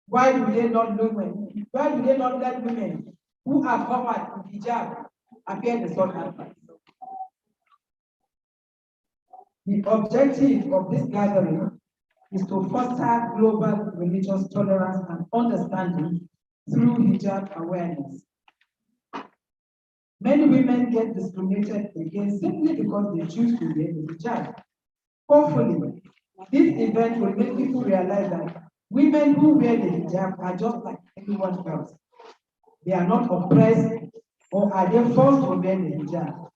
Why do they not let women who are covered with hijab appear in the sun adverts? The objective of this gathering is to foster global religious tolerance and understanding through hijab awareness. Many women get discriminated against simply because they choose to wear the hijab. Hopefully, this event will make people realize that women who wear the hijab are just like anyone else. They are not oppressed or are they forced to wear the hijab.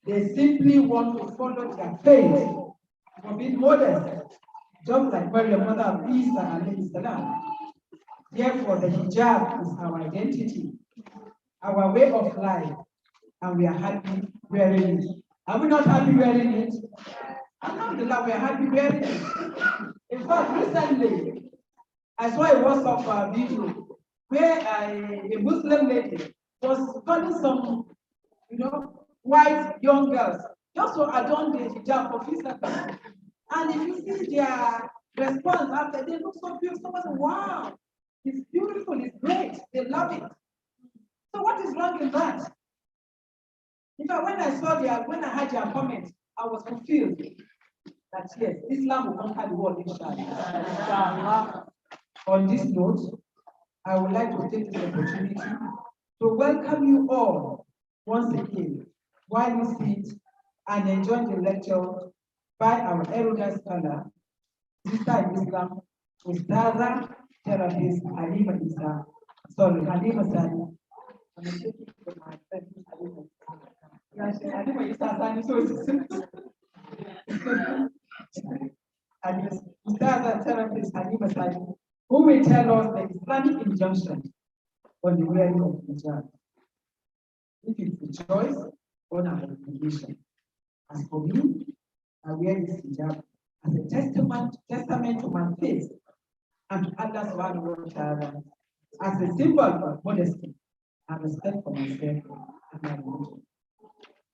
They simply want to follow their faith for being modest, just like Mary, mother of Isa alayhi salam. Therefore, the hijab is our identity, our way of life, and we are happy wearing it. Are we not happy wearing it? Alhamdulillah, we are happy wearing it. In fact, recently, I saw a WhatsApp video where a Muslim lady was calling some, white young girls just to adorn the hijab for physical. And if you see their response after, they look so beautiful. Someone said, wow, it's beautiful, it's great, they love it. So what is wrong in that? In fact, when I heard their comment, I was fulfilled that yes, Islam will conquer the world, inshallah. On this note, I would like to take this opportunity to welcome you all once again while you sit and enjoy the lecture by our erudite scholar, sister in Islam, Ustaza Therapist Halima Sani. I'm taking it from my friend Halima. Yes, Halima Isa Sani, so and Ustaza Therapist Halima Sani, who will tell us the Islamic injunction on the wearing of hijab. If it's a choice or an obligation. As for me, I wear this hijab as a testament to my faith and to Allah subhanahu wa ta'ala, as a symbol of modesty and respect for myself and my religion.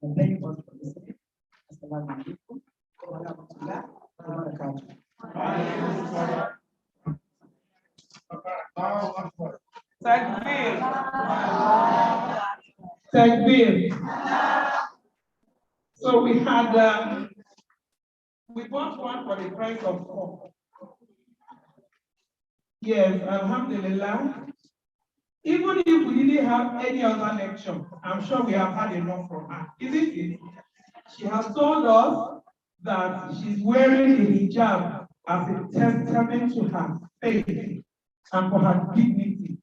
And thank you all for listening. Assalamu alaikum wa rahmatullahi wa barakatuh. Takbir. Takbir. So we had, we bought one for the price of 4. Yes, alhamdulillah. Even if we didn't have any other lecture, I'm sure we have had enough from her, isn't it? She has told us that she's wearing the hijab as a testament to her faith and for her dignity.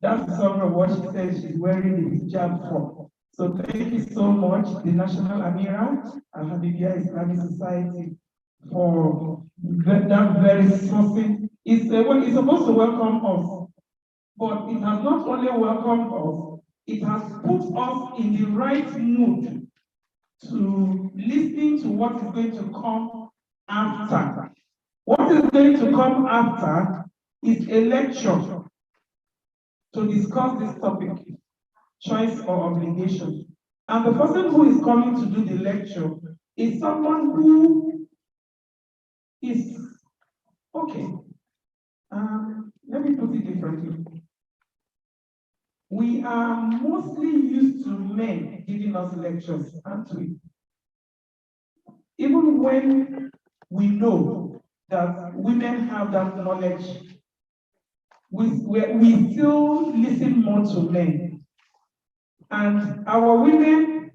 That's some of what she says she's wearing the hijab for. So thank you so much, the National Amira AL-HABIBIYYAH Islamic Society, for that very sourcing. It's supposed to welcome us, but it has not only welcomed us, it has put us in the right mood to listening to what is going to come after. What is going to come after is a lecture to discuss this topic, choice or obligation. And the person who is coming to do the lecture is someone who is, okay, let me put it differently. We are mostly used to men giving us lectures, aren't we? Even when we know that women have that knowledge, we still listen more to men. And our women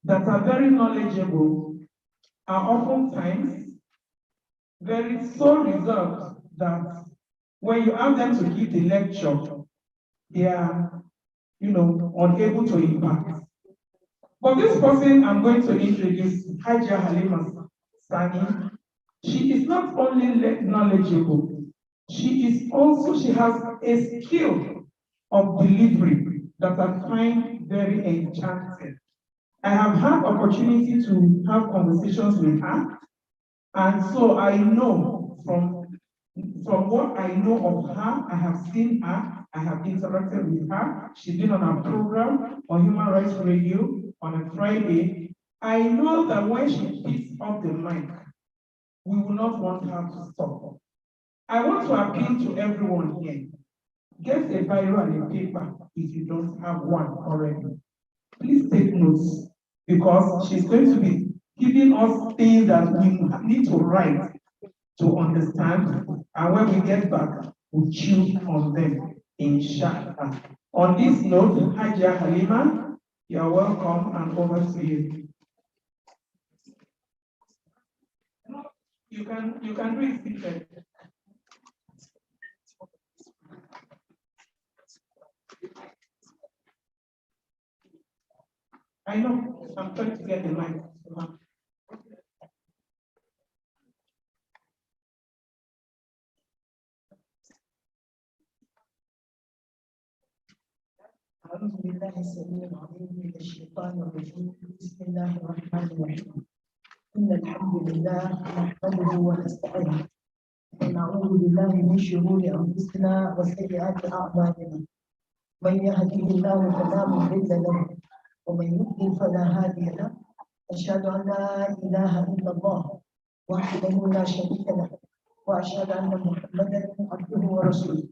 that are very knowledgeable are oftentimes very so reserved that when you ask them to give the lecture, they are, unable to impact. But this person I'm going to introduce, Hajia Halima Sani, she is not only knowledgeable, she has a skill of delivery that I find very enchanting. I have had opportunity to have conversations with her, and so I know from what I know of her, I have seen her, I have interacted with her. She's been on our program on Human Rights Radio on a Friday. I know that when she picks up the mic, we will not want her to stop. I want to appeal to everyone here. Get a biro and a paper if you don't have one already. Please take notes because she's going to be giving us things that we need to write to understand. And when we get back, we'll chew on them, inshallah. On this note, Hajia Halima, you're welcome and over to you. You can do it seated. I know, I'm trying to get the mic. أعوذ بالله السميع العليم من الشيطان الرجيم بسم الله الرحمن الرحيم إن الحمد لله نحمده ونستعينه ونعوذ بالله من شرور أنفسنا وسيئات أعمالنا من يهده الله فلا مضل له ومن يضلل فلا هادي له أشهد أن لا إله إلا الله وحده لا شريك له وأشهد أن محمدا عبده ورسوله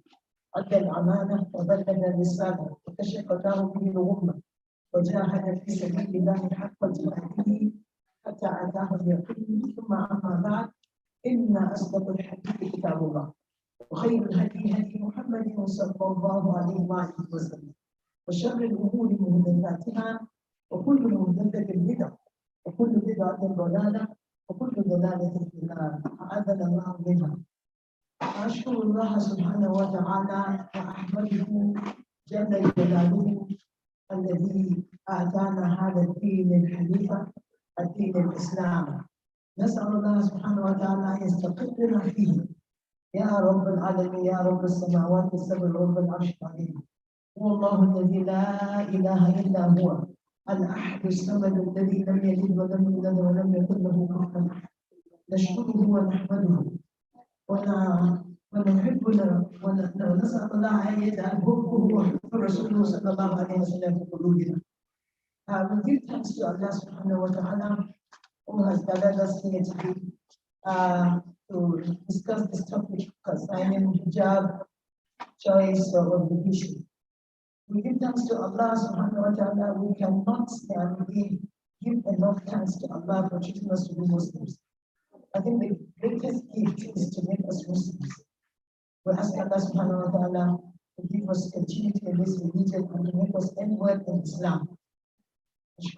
أدى الأمانة وبلغ الرسالة وكشف الله به الغمة وجاهد في سبيل الله حق جهاده حتى أتاه اليقين ثم أما بعد إن أصدق الحديث كتاب الله وخير الهدي هدي محمد صلى الله عليه وآله وسلم وشر الأمور محدثاتها وكل محدثة بدعة وكل بدعة ضلالة وكل ضلالة في النار أعاذنا الله منها. أشكر الله سبحانه وتعالى وأحمده جل جلاله الذي آتانا هذا الدين الحنيف الدين الإسلام. نسأل الله سبحانه وتعالى أن يستقرنا فيه يا رب العالمين يا رب السماوات السبع رب العرش العظيم. هو الله الذي لا إله إلا هو الأحد الصمد الذي لم يلد ولم يولد ولم يكن له كفوا أحد. نشكره ونحمده ونحبنا ونسأل الله أن يجعل حبه وحب رسوله صلى الله عليه وسلم في قلوبنا. We give thanks to Allah subhanahu wa ta'ala who has gathered us here today to discuss this topic concerning hijab, choice of obligation. We give thanks to Allah subhanahu wa ta'ala. We cannot give enough thanks to Allah for choosing us to be Muslims. I think the greatest gift is to make us Muslims. We ask Allah subhanahu wa ta'ala to give us continuity in this religion and to make us end well in Islam. The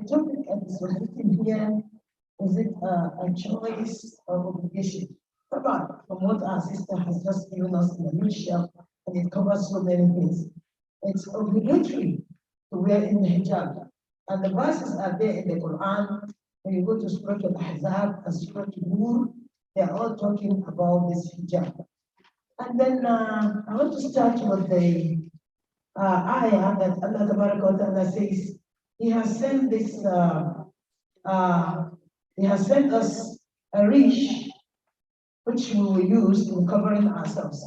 topic that is written here, is it a choice or obligation? From what our sister has just given us in the nutshell, and it covers so many things. It's obligatory to wear in the hijab. And the verses are there in the Quran. When you go to Surah Al-Ahzab and Surah Al-Nur, they're all talking about this hijab. And then I want to start with the ayah that Allah Ta'ala says, He has sent this, He has sent us a rish which we will use in covering ourselves.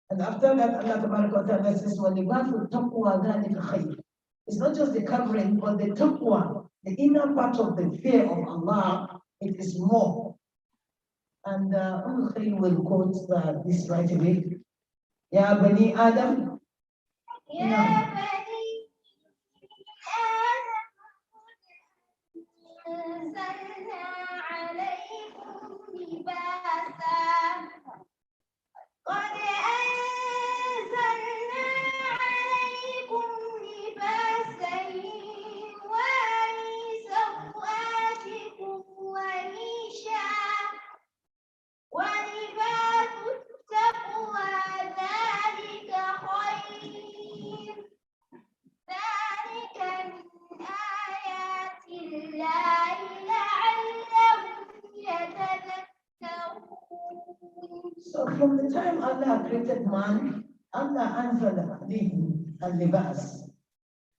And after that, Allah Ta'ala says, وَلِبَاسُ التَّقْوَى ذَلِكَ خَيْرٌ. It's not just the covering, but the taqwa, the inner part of the fear of Allah, it is more. And Khayr will quote this right away. Ya Bani Adam. Ya Bani Adam. أنزلنا عليكم لباسا قد أنزلنا عليكم لباسا يواري سوآتكم وريشا ولباس التقوى ذلك خير ذلك من آيات الله لعلهم يتذكرون. So from the time Allah created man, Allah anzala alayhim al-libas.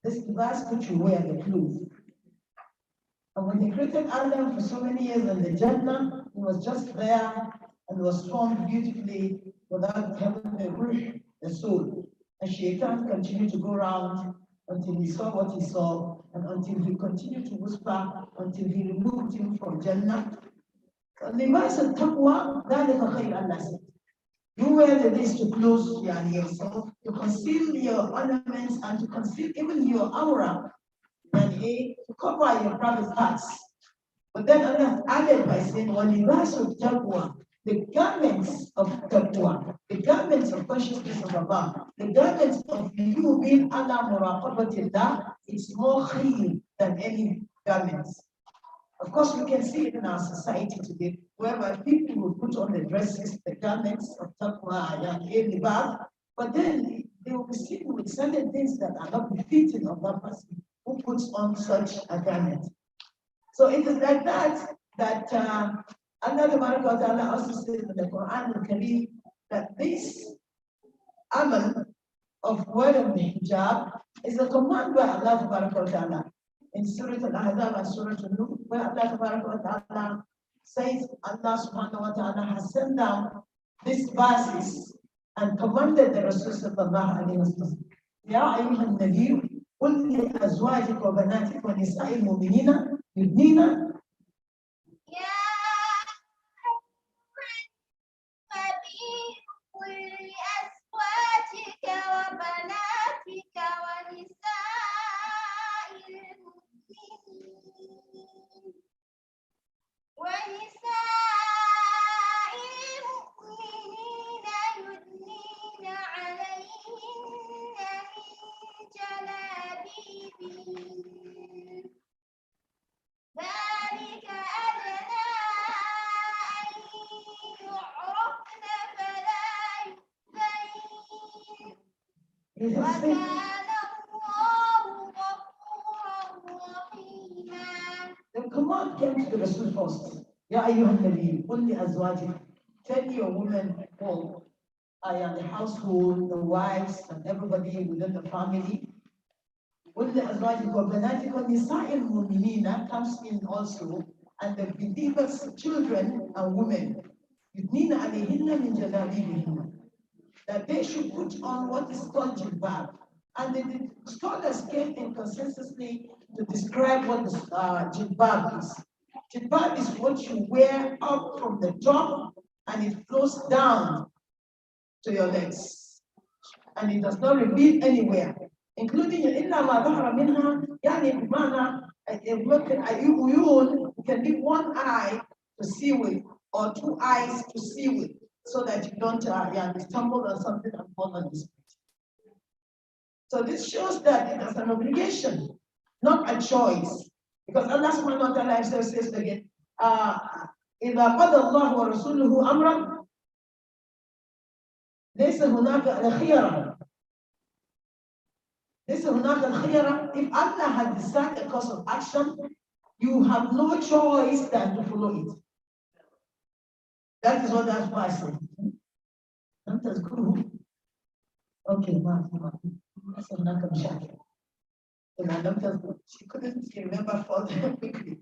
This libas which you wear, the clothes. And when He created Adam for so many years in the Jannah, he was just there and was formed beautifully without having the ruh, the soul. And Shaitan continued to go around until he saw what he saw, and until he continued to whisper, until he removed him from Jannah. لباس التقوى ذلك خير الناس. You wear this to close yourself, to conceal your ornaments and to conceal even your aura, and to cover your private parts. But then Allah added by saying, وَلِبَاسُ التَّقْوَى, the garments of taqwa, the garments of consciousness of Allah, the garments of you being ala muraqabatillah, it's more khayr than any garments. Of course, we can see it in our society today, whereby people will put on the dresses, the garments of taqwa and libas, but then they will be seen with certain things that are not befitting of that person who puts on such a garment. So it is like that Allah also says in the Quran al-Kareem that this amal of wearing the hijab is a command by Allah in Surah Al-Ahzab and Surah Al-Nur, where Allah says Allah subhanahu wa ta'ala has sent down these verses and commanded the Rasul sallallahu alayhi wa sallam, Ya ayyuhan nabiy, قل لأزواجك وبناتك ونساء المؤمنين يدنين ذلك أدنى أن يعرفن فلا يؤذين وكان الله غفورا رحيما. The command came to the Rasul first. Ya ayyuhan nabi, qul li azwajik, tell your women all, the household, the wives, and everybody within the family. قل لأزواجك وبناتك ونساء المؤمنين comes in also, and the believers' children and women, يدنين عليهن من جلابيبهن, that they should put on what is called jilbab. And the scholars came in consensusly to describe what the jilbab is. Jilbab is what you wear up from the top and it flows down to your legs. And it does not reveal anywhere, including إلا ما ظهر منها, يعني بمعنى you can leave one eye to see with or two eyes to see with, so that you don't stumble on something and fall on the street. So this shows that it is an obligation, not a choice. Because Allah subhanahu wa ta'ala says again, إذا قضى الله ورسوله أمرا ليس هناك الخيرة. ليس هناك الخيرة. If Allah has decided a course of action, you have no choice than to follow it. That is what that's why I said. That's good. Okay, she couldn't remember further quickly.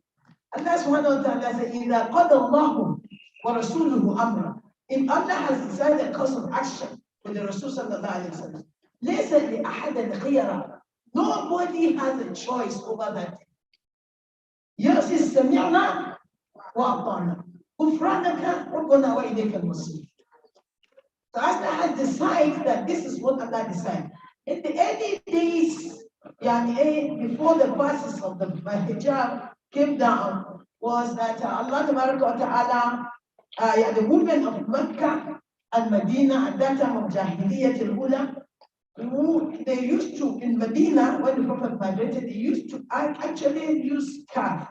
And that's one of the Allah said, إِذَا قَضَى اللَّهُ وَرَسُولُهُ أَمْرًا. If Allah has decided a course of action with the Rasul sallallahu alayhi wa sallam, لَيْسَ لِأَحَدٍ خِيَرًا. Nobody has a choice over that. Yours is سَمِعْنَا وَأَطَعْنَا غُفْرَانَكَ رَبَّنَا وَإِلَيْكَ الْمَصِيرُ. So Allah has decided that this is what Allah decided. In the early days, before the verses of the hijab came down, was that Allah Ta'ala, the women of Mecca and Medina at that time of Jahiliyyah al-Ula, they used to, in Medina, when the Prophet migrated, they used to actually use scarf.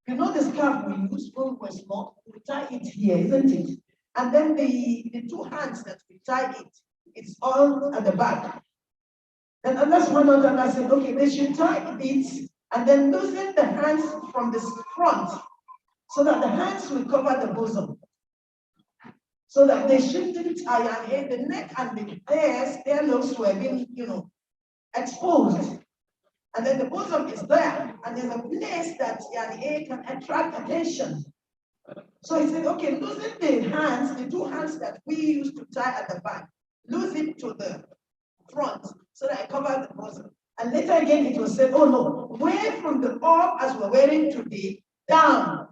You know the scarf we use when we're small? We tie it here, isn't it? And then the two hands that we tie it, it's all at the back. Then Allah subhanahu wa ta'ala said, okay, they should tie it and then loosen the hands from the front so that the hands will cover the bosom. So that they shouldn't, the neck and the earlobes were being, exposed. And then the bosom is there, and there's a place that can attract attention. So he said, okay, loosen the hands, the two hands that we used to tie at the back, lose it to the front so that it covers the bosom. And later again, it was said, oh no, wear from the up as we're wearing today down.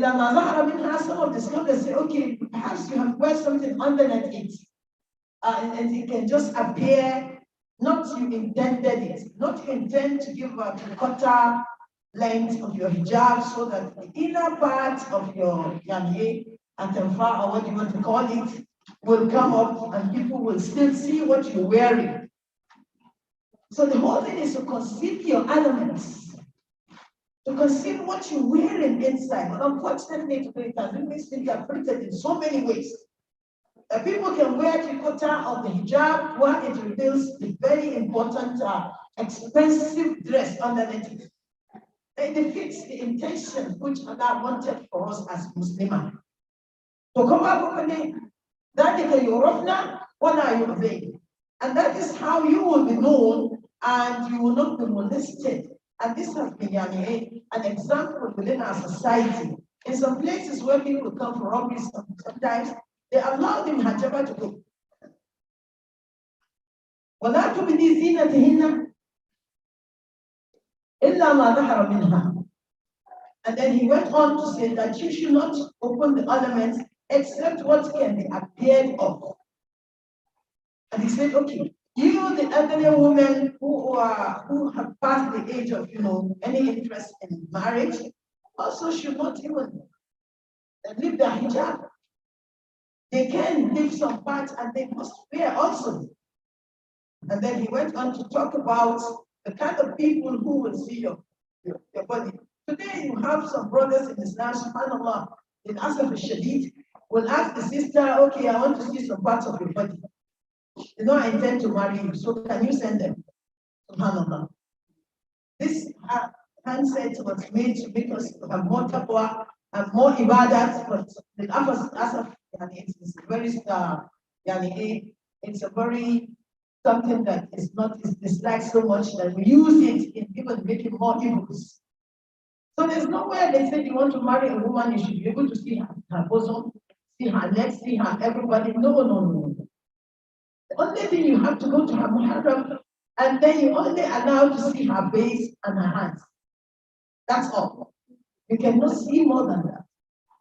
Some of the scholars say, okay, perhaps you have wear something underneath it, and it can just appear, not you intended it, not you intend to give a quarter length of your hijab so that the inner part of your yamye, atamfa, or what you want to call it, will come up and people will still see what you're wearing. So the whole thing is to conceal your elements, to conceal what you're wearing inside. But unfortunately, today it has been misinterpreted in so many ways. People can wear tricota of the hijab while it reveals the very important, expensive dress underneath. It defeats the intention which Allah wanted for us as Muslims. So come up properly, that is the Yorofna, what are you obeying? And that is how you will be known and you will not be molested. And this has been an example within our society. In some places where people come for robberies, sometimes they allow them hijab to go. وَلَا تُبْدِي زِينَتِهِنَّ إِلَّا مَا ظَهَرَ مِنْهَا. And then he went on to say that you should not open the ornaments except what can be appeared of. And he said, okay, you, the elderly women who have passed the age of, any interest in marriage, also should not even leave their hijab. They can leave some parts and they must wear also. And then he went on to talk about the kind of people who will see your body. Today you have some brothers in Islam, subhanAllah, in Asaf al-Shadid, will ask the sister, okay, I want to see some parts of your body. I intend to marry you, so can you send them? SubhanAllah. This handset was made to make us have more taqwa, have more ibadat, but the Asaf, it's very it's a very something that is disliked so much that we use it in even making more evils. So there's nowhere they say you want to marry a woman, you should be able to see her bosom, see her neck, see her everybody. No. The only thing you have to go to her muharram, and then you only allowed to see her base and her hands. That's all. You cannot see more than that.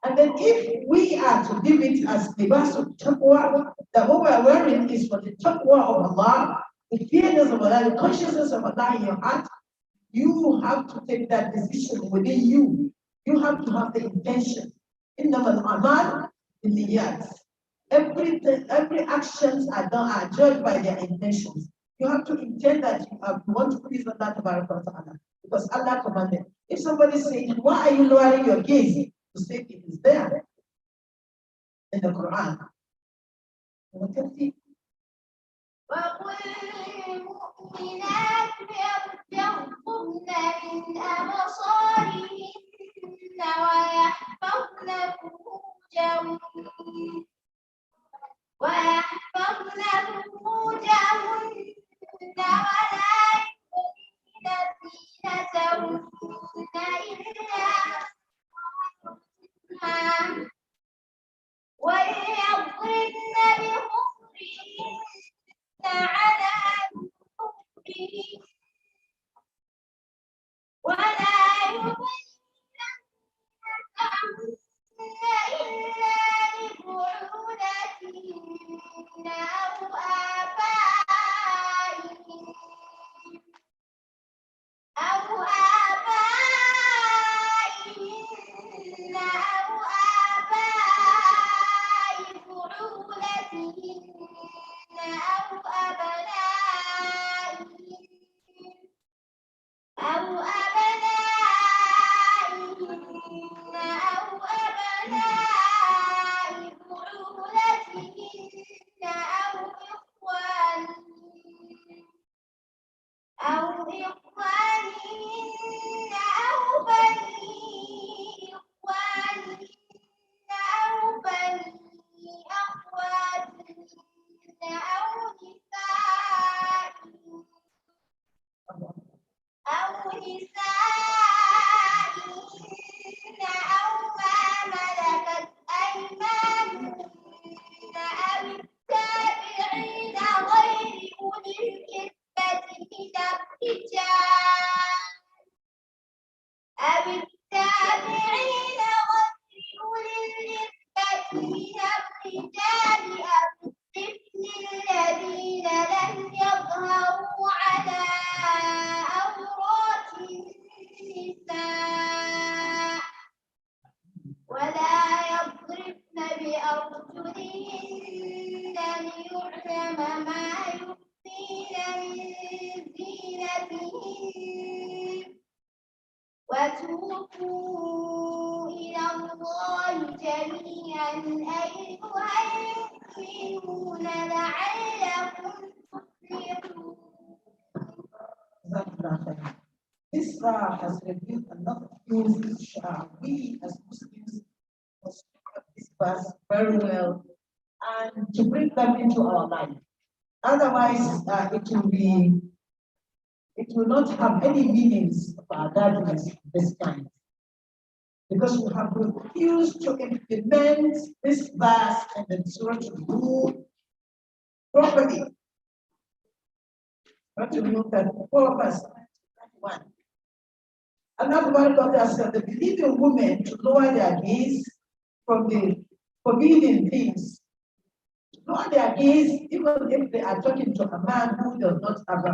And then if we are to give it as libas of taqwa, that what we are wearing is for the taqwa of Allah, the fearness of Allah, the consciousness of Allah in your heart, you have to take that decision within you. You have to have the intention. Innamal amal in the years. Every actions are judged by their intentions. You have to intend that you want to please Allah Ta'ala, because Allah commanded. If somebody says, why are you lowering your gaze? To say it is there in the Quran. وقل للمؤمنات يغضضن من أبصارهن ويحفظن فروجهن ولا يبدين زينتهن إلا وليضربن بخمرهن على جيوبهن ولا يبدين زينتهن إلا لبعولتهن أو آبائهن أو الرجال أو الطفل الذين لم يظهروا على عورات النساء ولا يضربن بأرجلهن ليعلم ما يخفين من زينتهن وتوبوا إلى الله جميعا أيها المؤمنون لعلكم تفلحون. This has revealed a lot of things which we as Muslims must look at this verse very well and to bring them into our life. Otherwise, it will not have any meanings of our guidance of this kind. Because we have refused to implement this verse and the Surah to do properly. But to look at 4 verse 1. Another one of us said the believing women to lower their gaze from the forbidden things. To lower their gaze, even if they are talking to a man who does not have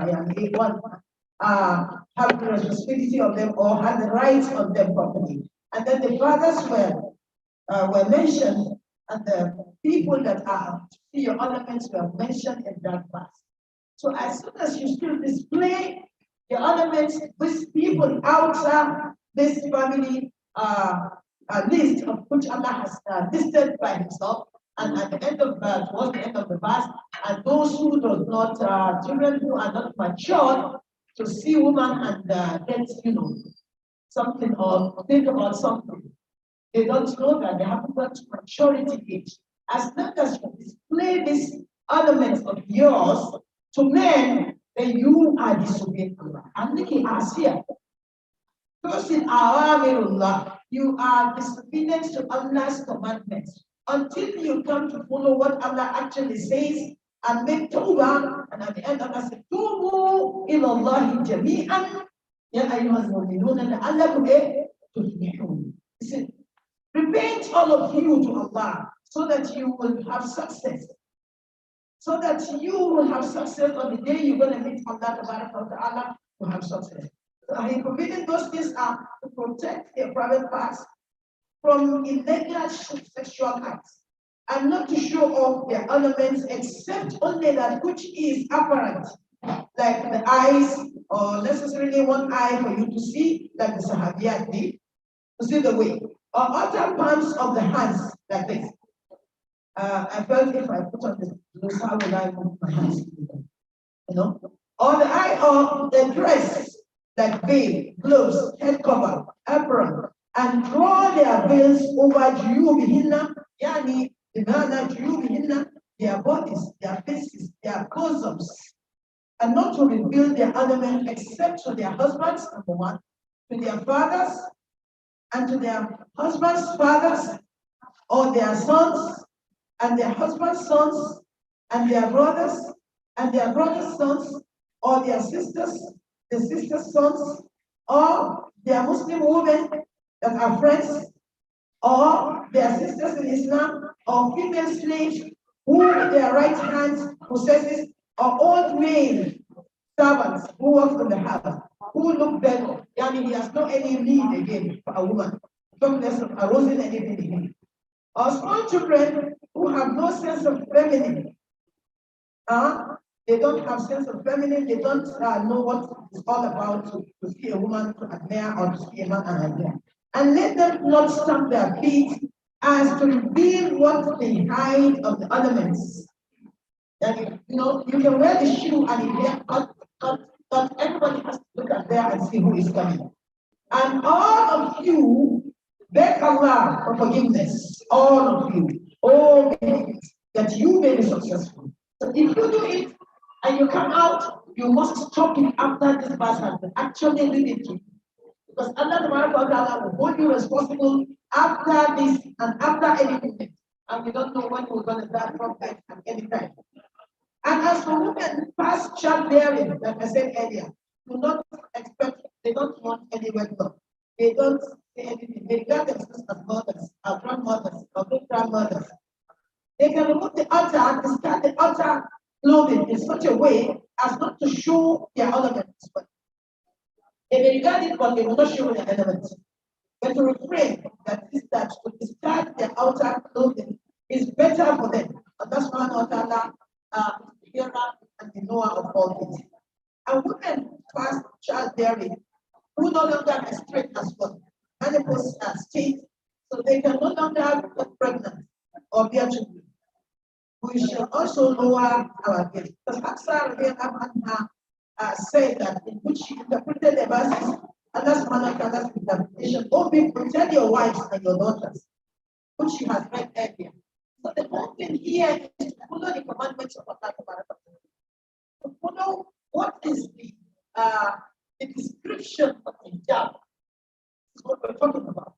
the responsibility of them or have the rights of them properly. And then the fathers were mentioned, and the people that are see your ornaments were mentioned in that verse. So as soon as you still display your ornaments with people outside this family list of which Allah has listed by Himself, and at the end of towards the end of the verse, and those who do not children who are not matured to see woman and get something or think about something. They don't know that they haven't got to maturity age. As long as you display this ornament of yours to men, then you are disobeying Allah. I'm looking at here. First in Awamirullah, you are disobedient to Allah's commandments until you come to follow what Allah actually says and make tawbah. And at the end, Allah says, Tubu ilallahi jami'an ya ayyuhal mu'minuna la'allakum tuflihun. He said, repent all of you to Allah so that you will have success. So that you will have success on the day you're going to meet Allah Ta'ala to have success. So He forbidden those things are to protect their private parts from illegal sexual acts and not to show off their ornaments except only that which is apparent, like the eyes or necessarily one eye for you to see, like the Sahabiyat did, to see the way, or other palms of the hands, like this. I felt if I put on this, how will I move my hands? Or the eye or the dress, like veil, gloves, head cover, apron, and draw their veils over juyubihinna, yani bimana juyubihinna, their bodies, their faces, their bosoms, and not to reveal their ornament except to their husbands, number one, to their fathers, and to their husbands' fathers, or their sons, and their husbands' sons, and their brothers' sons, or their sisters' sons, or their Muslim women that are friends, or their sisters in Islam, or female slaves who their right hand possesses, or old male servants who work in the house, who look better. Yani he has no any need again for a woman. Some less of arousing anything again. Or small children who have no sense of feminine. They don't have sense of feminine, they don't know what it's all about to see a woman to admire or to see a man and admire. And let them not stamp their feet as to reveal what they hide of the ornaments. That you can wear the shoe and if they're cut, everybody has to look at there and see who is coming. And all of you beg Allah for forgiveness, all of you, all that you may be successful. So if you do it and you come out, you must stop it after this verse has been actually leading to you. Because Allah will hold you responsible after this and after anything. And we don't know when we're going to start from that at any time. And as for women past childbearing, like I said earlier, do not expect, they don't want any wedlock. They don't say anything. They regard themselves as mothers, as grandmothers, or great grandmothers. They can remove the outer, discard the outer clothing in such a way as not to show their ornaments. But they may regard it, but they will not show their elements. But to refrain that is that to discard their outer clothing is better for them. And that's why Allah is the hearer and the knower of all things. And women fast childbearing who no longer menstruate as well, menopause state, so they can no longer get pregnant or bear children. We shall also lower our gaze. Because Hafsa said that in which she interpreted the verses, Allah subhanahu wa ta'ala's interpretation. Oh, people, tell your wives and your daughters, which she has read earlier. So the whole thing here is to follow the commandments of Allah. To follow what is the description of hijab. Is what we're talking about.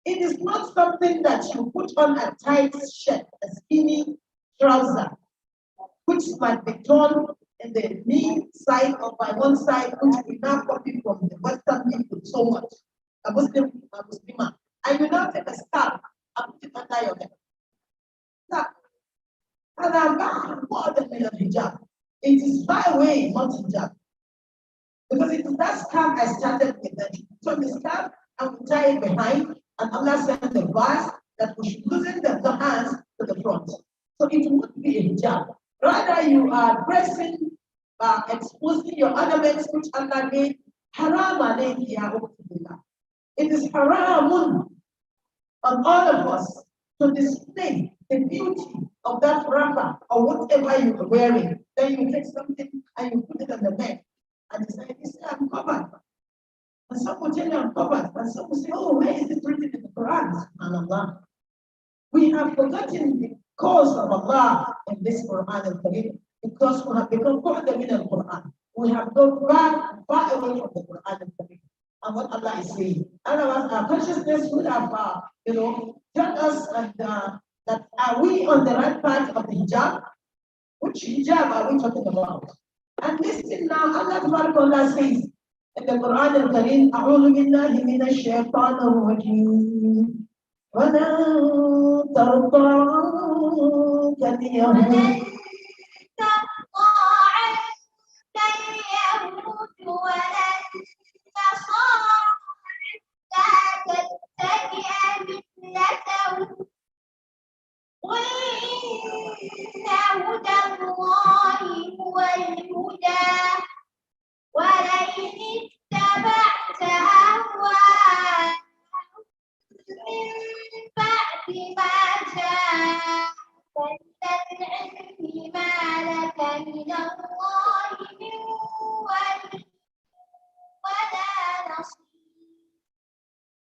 It is not something that you put on a tight shirt, a skinny trouser, which might be torn in the knee side or by one side, which we now copy from the Western people so much. A Muslim, and you now take a scarf and put it under your head. Now, and I'm more than hijab. It is by way, not hijab. Because it is that scarf I started with. So the scarf, and we tie it behind, and Allah sent the verse that we should loosen the hands to the front. So it would be a hijab. Rather, you are dressing, exposing your ornaments, which Allah made haram alayhi ya ukhtillah. It is haramun on all of us to display the beauty of that wrapper or whatever you are wearing. Then you take something and you put it on the neck and you say, I'm covered. And some will tell you I'm covered. And some will say, oh, where is it written in the Quran? SubhanAllah. We have forgotten the cause of Allah in this Quran al-Karim because we have become mu'tamin al-Quran. We have gone far away from the Quran al-Karim and what Allah is saying. Otherwise, our consciousness would have, tell us that are we on the right path of the hijab? Which hijab are we talking about? And listen now, Allah says in the Quran al-Karim, أعوذ بالله من الشيطان الرجيم ولن ترضى عنك اليهود ولا النصارى حتى تتبع ملتهم قل إن هدى الله هو الهدى ولئن اتبعت أهواءهم من بعد ما جاءك من العلم ما لك من الله من ولي ولا نصير.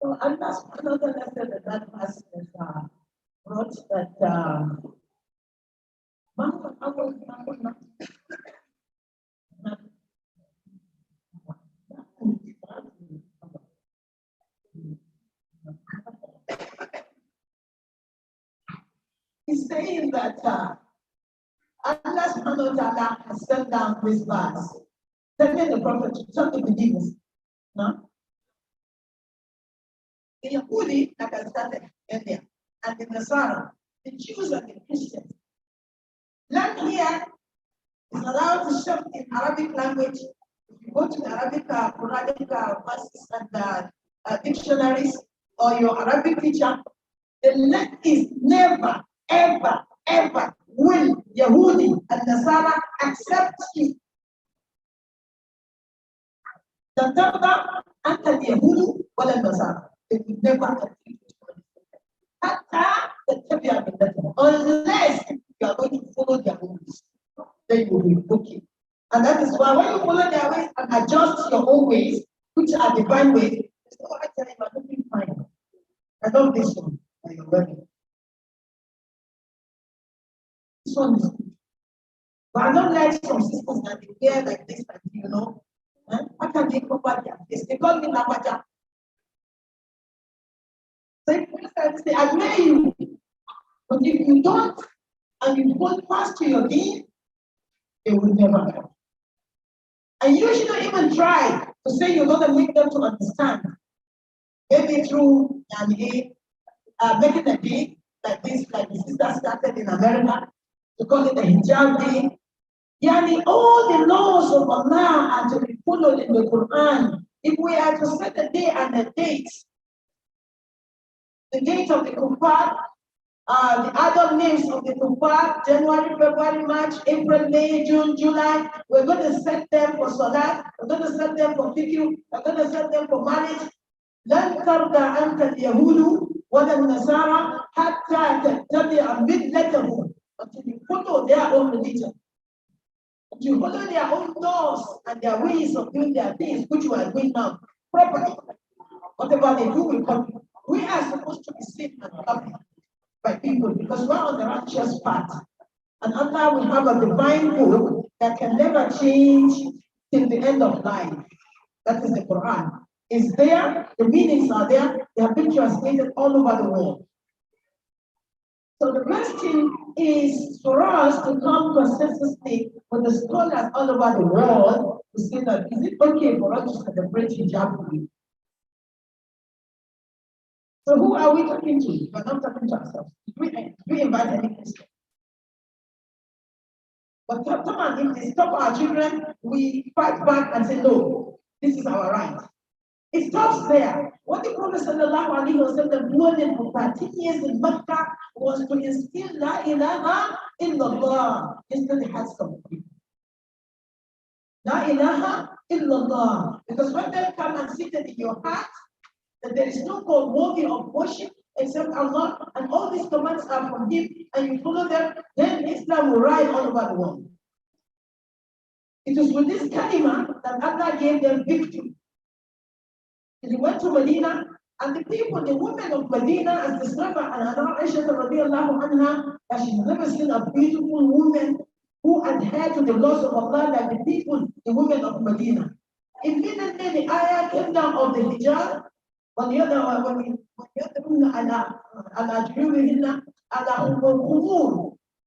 So Allah subhanahu wa ta'ala said that verse wrote that he's saying that Allah subhanahu wa ta'ala has sent down this verse, telling the Prophet to tell the believers. No? The Yahudi, like I started earlier, and the Nasara, the Jews and the Christians. Land here is allowed to shout in Arabic language. If you go to the Arabic Quranic verses and dictionaries or your Arabic teacher, the land is never, ever, ever will Yahudi and Nasara accept you. The Tawbah and the Yahudi or the Nasara. They will never accept you. Unless you are going to follow their rules, then you will be okay. And that is why when you follow their ways and adjust your own ways, which are divine ways, you say, oh, I tell you, I'm looking fine. I love this one, and you're wearing. This one is good. But I don't like some sisters that they wear like this, and how can they cover their face? They call me Nabaja. So they admire you. But if you don't, and you hold fast to your deen, they will never help. And you shouldn't even try to say you're going to make them to understand. Maybe through making a deal like this, like the sister started in America to call it a hijab day. Yani, all the laws of Allah are to be followed in the Quran. If we are to set a day and a date, the date of the kuffar, the other names of the kuffar, January, February, March, April, May, June, July, we're going to set them for salat, we're going to set them for fiqh, we're going to set them for marriage. لن ترضى عنك اليهود ولا النصارى حتى تتبع ملتهم, until you follow their own religion. You follow their own laws and their ways of doing their things, which we are doing now properly. Whatever they do, we copy. We are supposed to be safe and copied by people because we're on the righteous path. And Allah will have a divine book that can never change till the end of life. That is the Quran. It's there, the meanings are there, they have been translated all over the world. So the question is for us to come consistently with the scholars all over the world to say that is it okay for us to celebrate hijab week? So who are we talking to? We're not talking to ourselves. We invite any Christian. But come on, if they stop our children, we fight back and say, no, this is our right. It stops there. What the Prophet ﷺ wanted for 13 years in Mecca was to instill La ilaha illallah into the hearts of people. La ilaha illallah. Because when they come and sit in your heart, that there is no God worthy of worship except Allah, and all these commands are from Him, and you follow them, then Islam will rise all over the world. It was with this kalima that Allah gave them victory. He went to Medina, and the people, the women of Medina, as described by Aisha radiallahu anha, that she's never seen a beautiful woman who adhered to the laws of Allah like the people, the women of Medina. Immediately the ayah came down of the hijab, on the other one,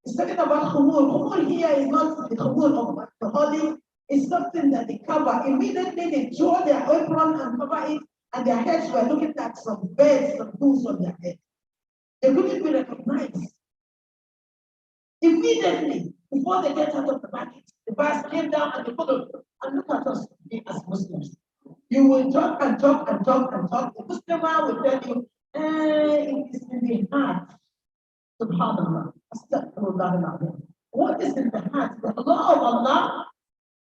it's talking about khumur. Khumur here is not the khumur of the holy. It's something that they cover. Immediately they draw their apron and cover it, and their heads were looking at some birds, some tools on their head. They couldn't be recognized. Immediately, before they get out of the market, the bus came down and they followed. And look at us as Muslims. You will talk and talk and talk and talk. The Muslim will tell you, it is in the heart. Subhanallah. Astaghfirullah. What is in the heart? The law of Allah.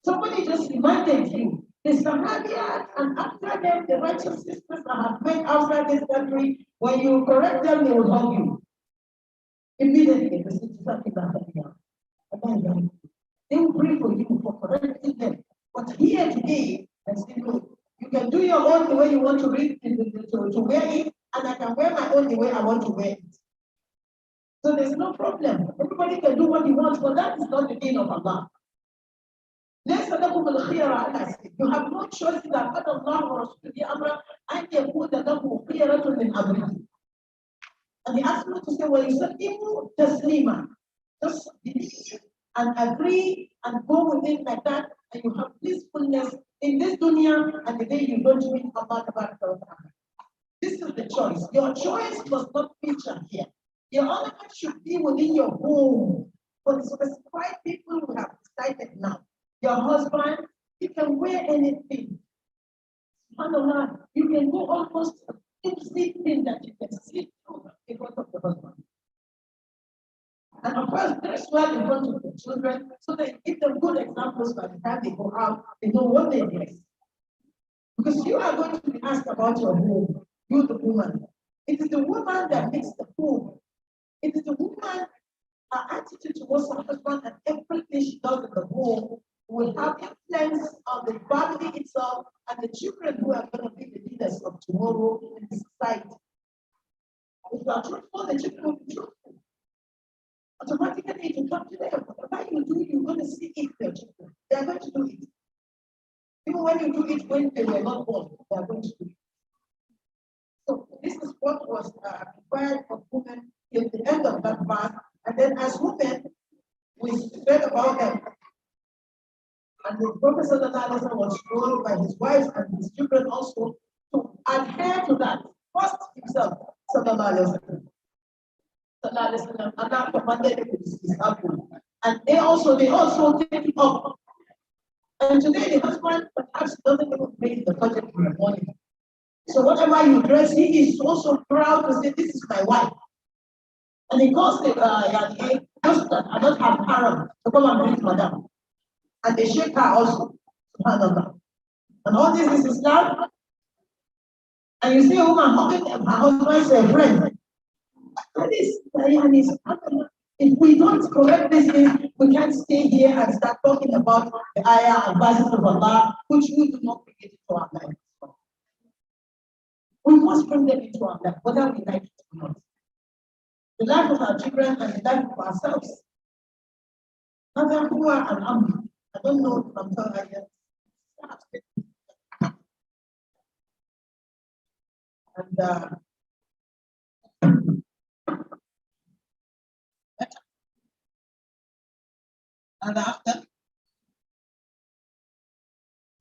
Somebody just reminded you, the Sahabiyat and after them, the righteous sisters that have made outside this country, when you correct them, they will hug you. Immediately, the sisters they will pray for you for correcting them. But here today, I say, look, you can do your own the way you want to read, to wear it, and I can wear my own the way I want to wear it. So there's no problem. Everybody can do what he wants, but that is not the deen of Allah. You have no choice that Allah or Rasulullah and he asked me to say, well, you said, taslima. Just believe and agree and go with it like that, and you have peacefulness in this dunya and the day you don't meet Allah. This is the choice. Your choice must not feature here. Your ornament should be within your home. For the specified people who have decided now. Your husband, you can wear anything. SubhanAllah, you can go almost anything that you can see through in front of the husband. And of course, dress well in front of the children so that give them good examples by the time they go out, they know what they dress. Because you are going to be asked about your home, you the woman. It is the woman that makes the home. It is the woman, her attitude towards her husband and everything she does in the home will have influence on the family itself and the children who are going to be the leaders of tomorrow in the society. If you are truthful, the children will be truthful. Automatically, if you come to them, whatever you do, you're going to see it, their children. They are going to do it. Even when you do it when they were not born, they are going to do it. So this is what was required of women till the end of that part. And then as women, we read about them. And the Prophet ﷺ was told by his wives and his children also to adhere to that. First himself, ﷺ. Allah commanded it is happening. And they also take it up. And today the husband perhaps doesn't even pay the budget in the morning. So whatever you dress, he is also proud to say, this is my wife. And he calls the those that are not have haram to come and meet madam. And they shake her also. Subhanallah. And all this is Islam. And you see a woman hugging her husband's friend. That is, if we don't correct this thing, we can't stay here and start talking about the ayah and verses of Allah, which we do not bring into our life. We must bring them into our life, whether we like it or not. The life of our children and the life of ourselves. I don't know if I'm telling you. And after,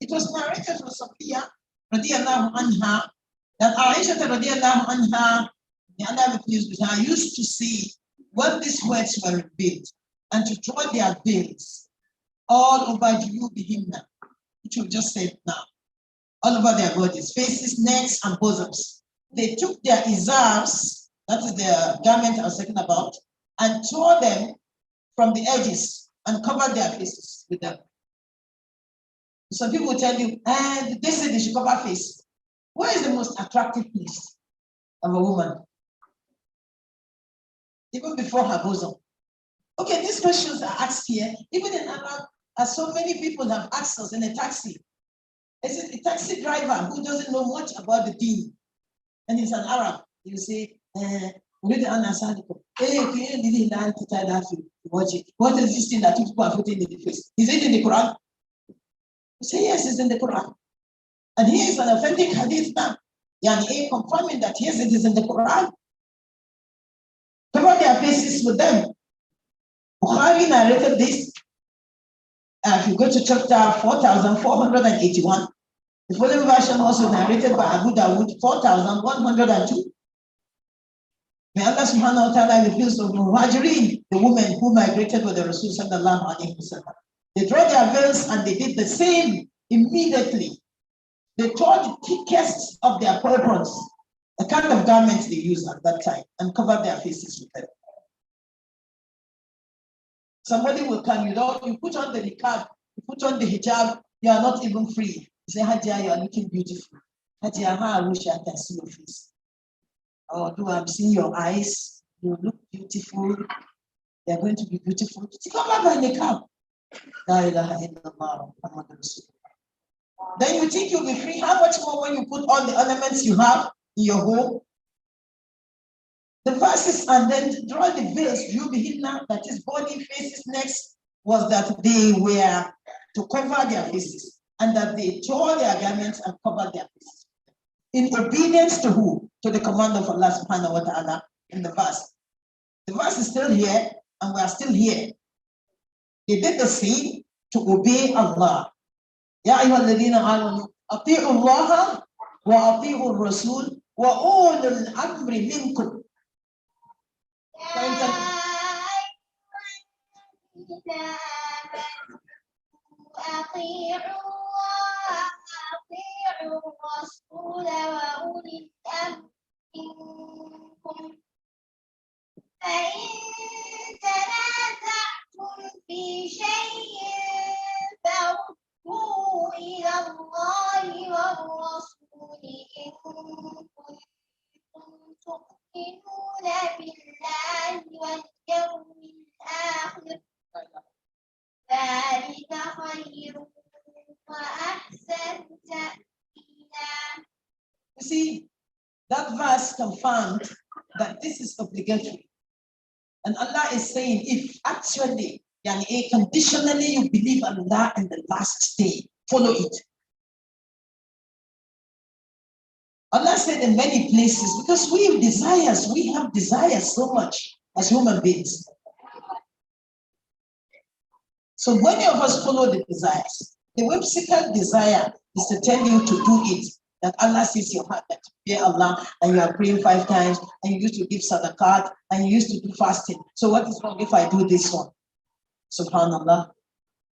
it was narrated from Safiya radiallahu anha that Aisha radiallahu anha, the other pleased with her, used to see when these words were revealed and to draw their veils all over Juyubihimna, which we just said now, all over their bodies, faces, necks, and bosoms. They took their izars, that is the garment I was talking about, and tore them from the edges and covered their faces with them. Some people will tell you, and they say they should cover face. Where is the most attractive place of a woman? Even before her bosom. Okay, these questions are asked here. Even in Arab, as so many people have asked us in a taxi. It's a taxi driver who doesn't know much about the deen. And he's an Arab. You say, what is this thing that people are putting in the face? Is it in the Quran? You say, yes, it's in the Quran. And here is an authentic hadith now. Yani confirming that yes, it is in the Quran. Cover their faces with them. Bukhari narrated this. If you go to chapter 4481, the following version also narrated by Abu Dawud, 4102. May Allah subhanahu wa ta'ala be pleased with Muhajirin, the women who migrated with the Rasul sallallahu alayhi wa sallam. They drew their veils and they did the same immediately. They tore the thickest of their aprons, the kind of garments they used at that time, and covered their faces with them. Somebody will come, you put on the niqab, you put on the hijab, you are not even free. You say, Hajia, you are looking beautiful. Hajia, how I wish I can see your face. Oh, do I'm seeing your eyes? You look beautiful. They are going to be beautiful. Come back by niqab. La ilaha illallah, Muhammad Rasul. Then you think you'll be free. How much more when you put all the elements you have in your home? The verses and then draw the veils, that is body, faces, necks, was that they were to cover their faces and that they tore their garments and covered their faces. In obedience to who? To the command of Allah subhanahu wa ta'ala in the verse. The verse is still here and we are still here. They did the same to obey Allah. Ya ayyuhalladhina amanu ati'u Allah wa ati'u ar-rasul wa ulul amri minkum. أطيعوا الله وأطيعوا الرسول وأولي الأمر منكم فإن تنازعتم في شيء فردوه إلى الله والرسول إن كنتم تؤمنون بالله واليوم الآخر ذلك خير وأحسن تأويلا. You see, that verse confirmed that this is obligatory. And Allah is saying, if actually, conditionally you believe Allah in the last day, follow it. Allah said in many places, because we have desires so much as human beings. So many of us follow the desires. The whimsical desire is to tell you to do it. That Allah sees your heart, that you fear Allah, and you are praying 5 times, and you used to give sadaqat, and you used to do fasting. So what is wrong if I do this one? Subhanallah.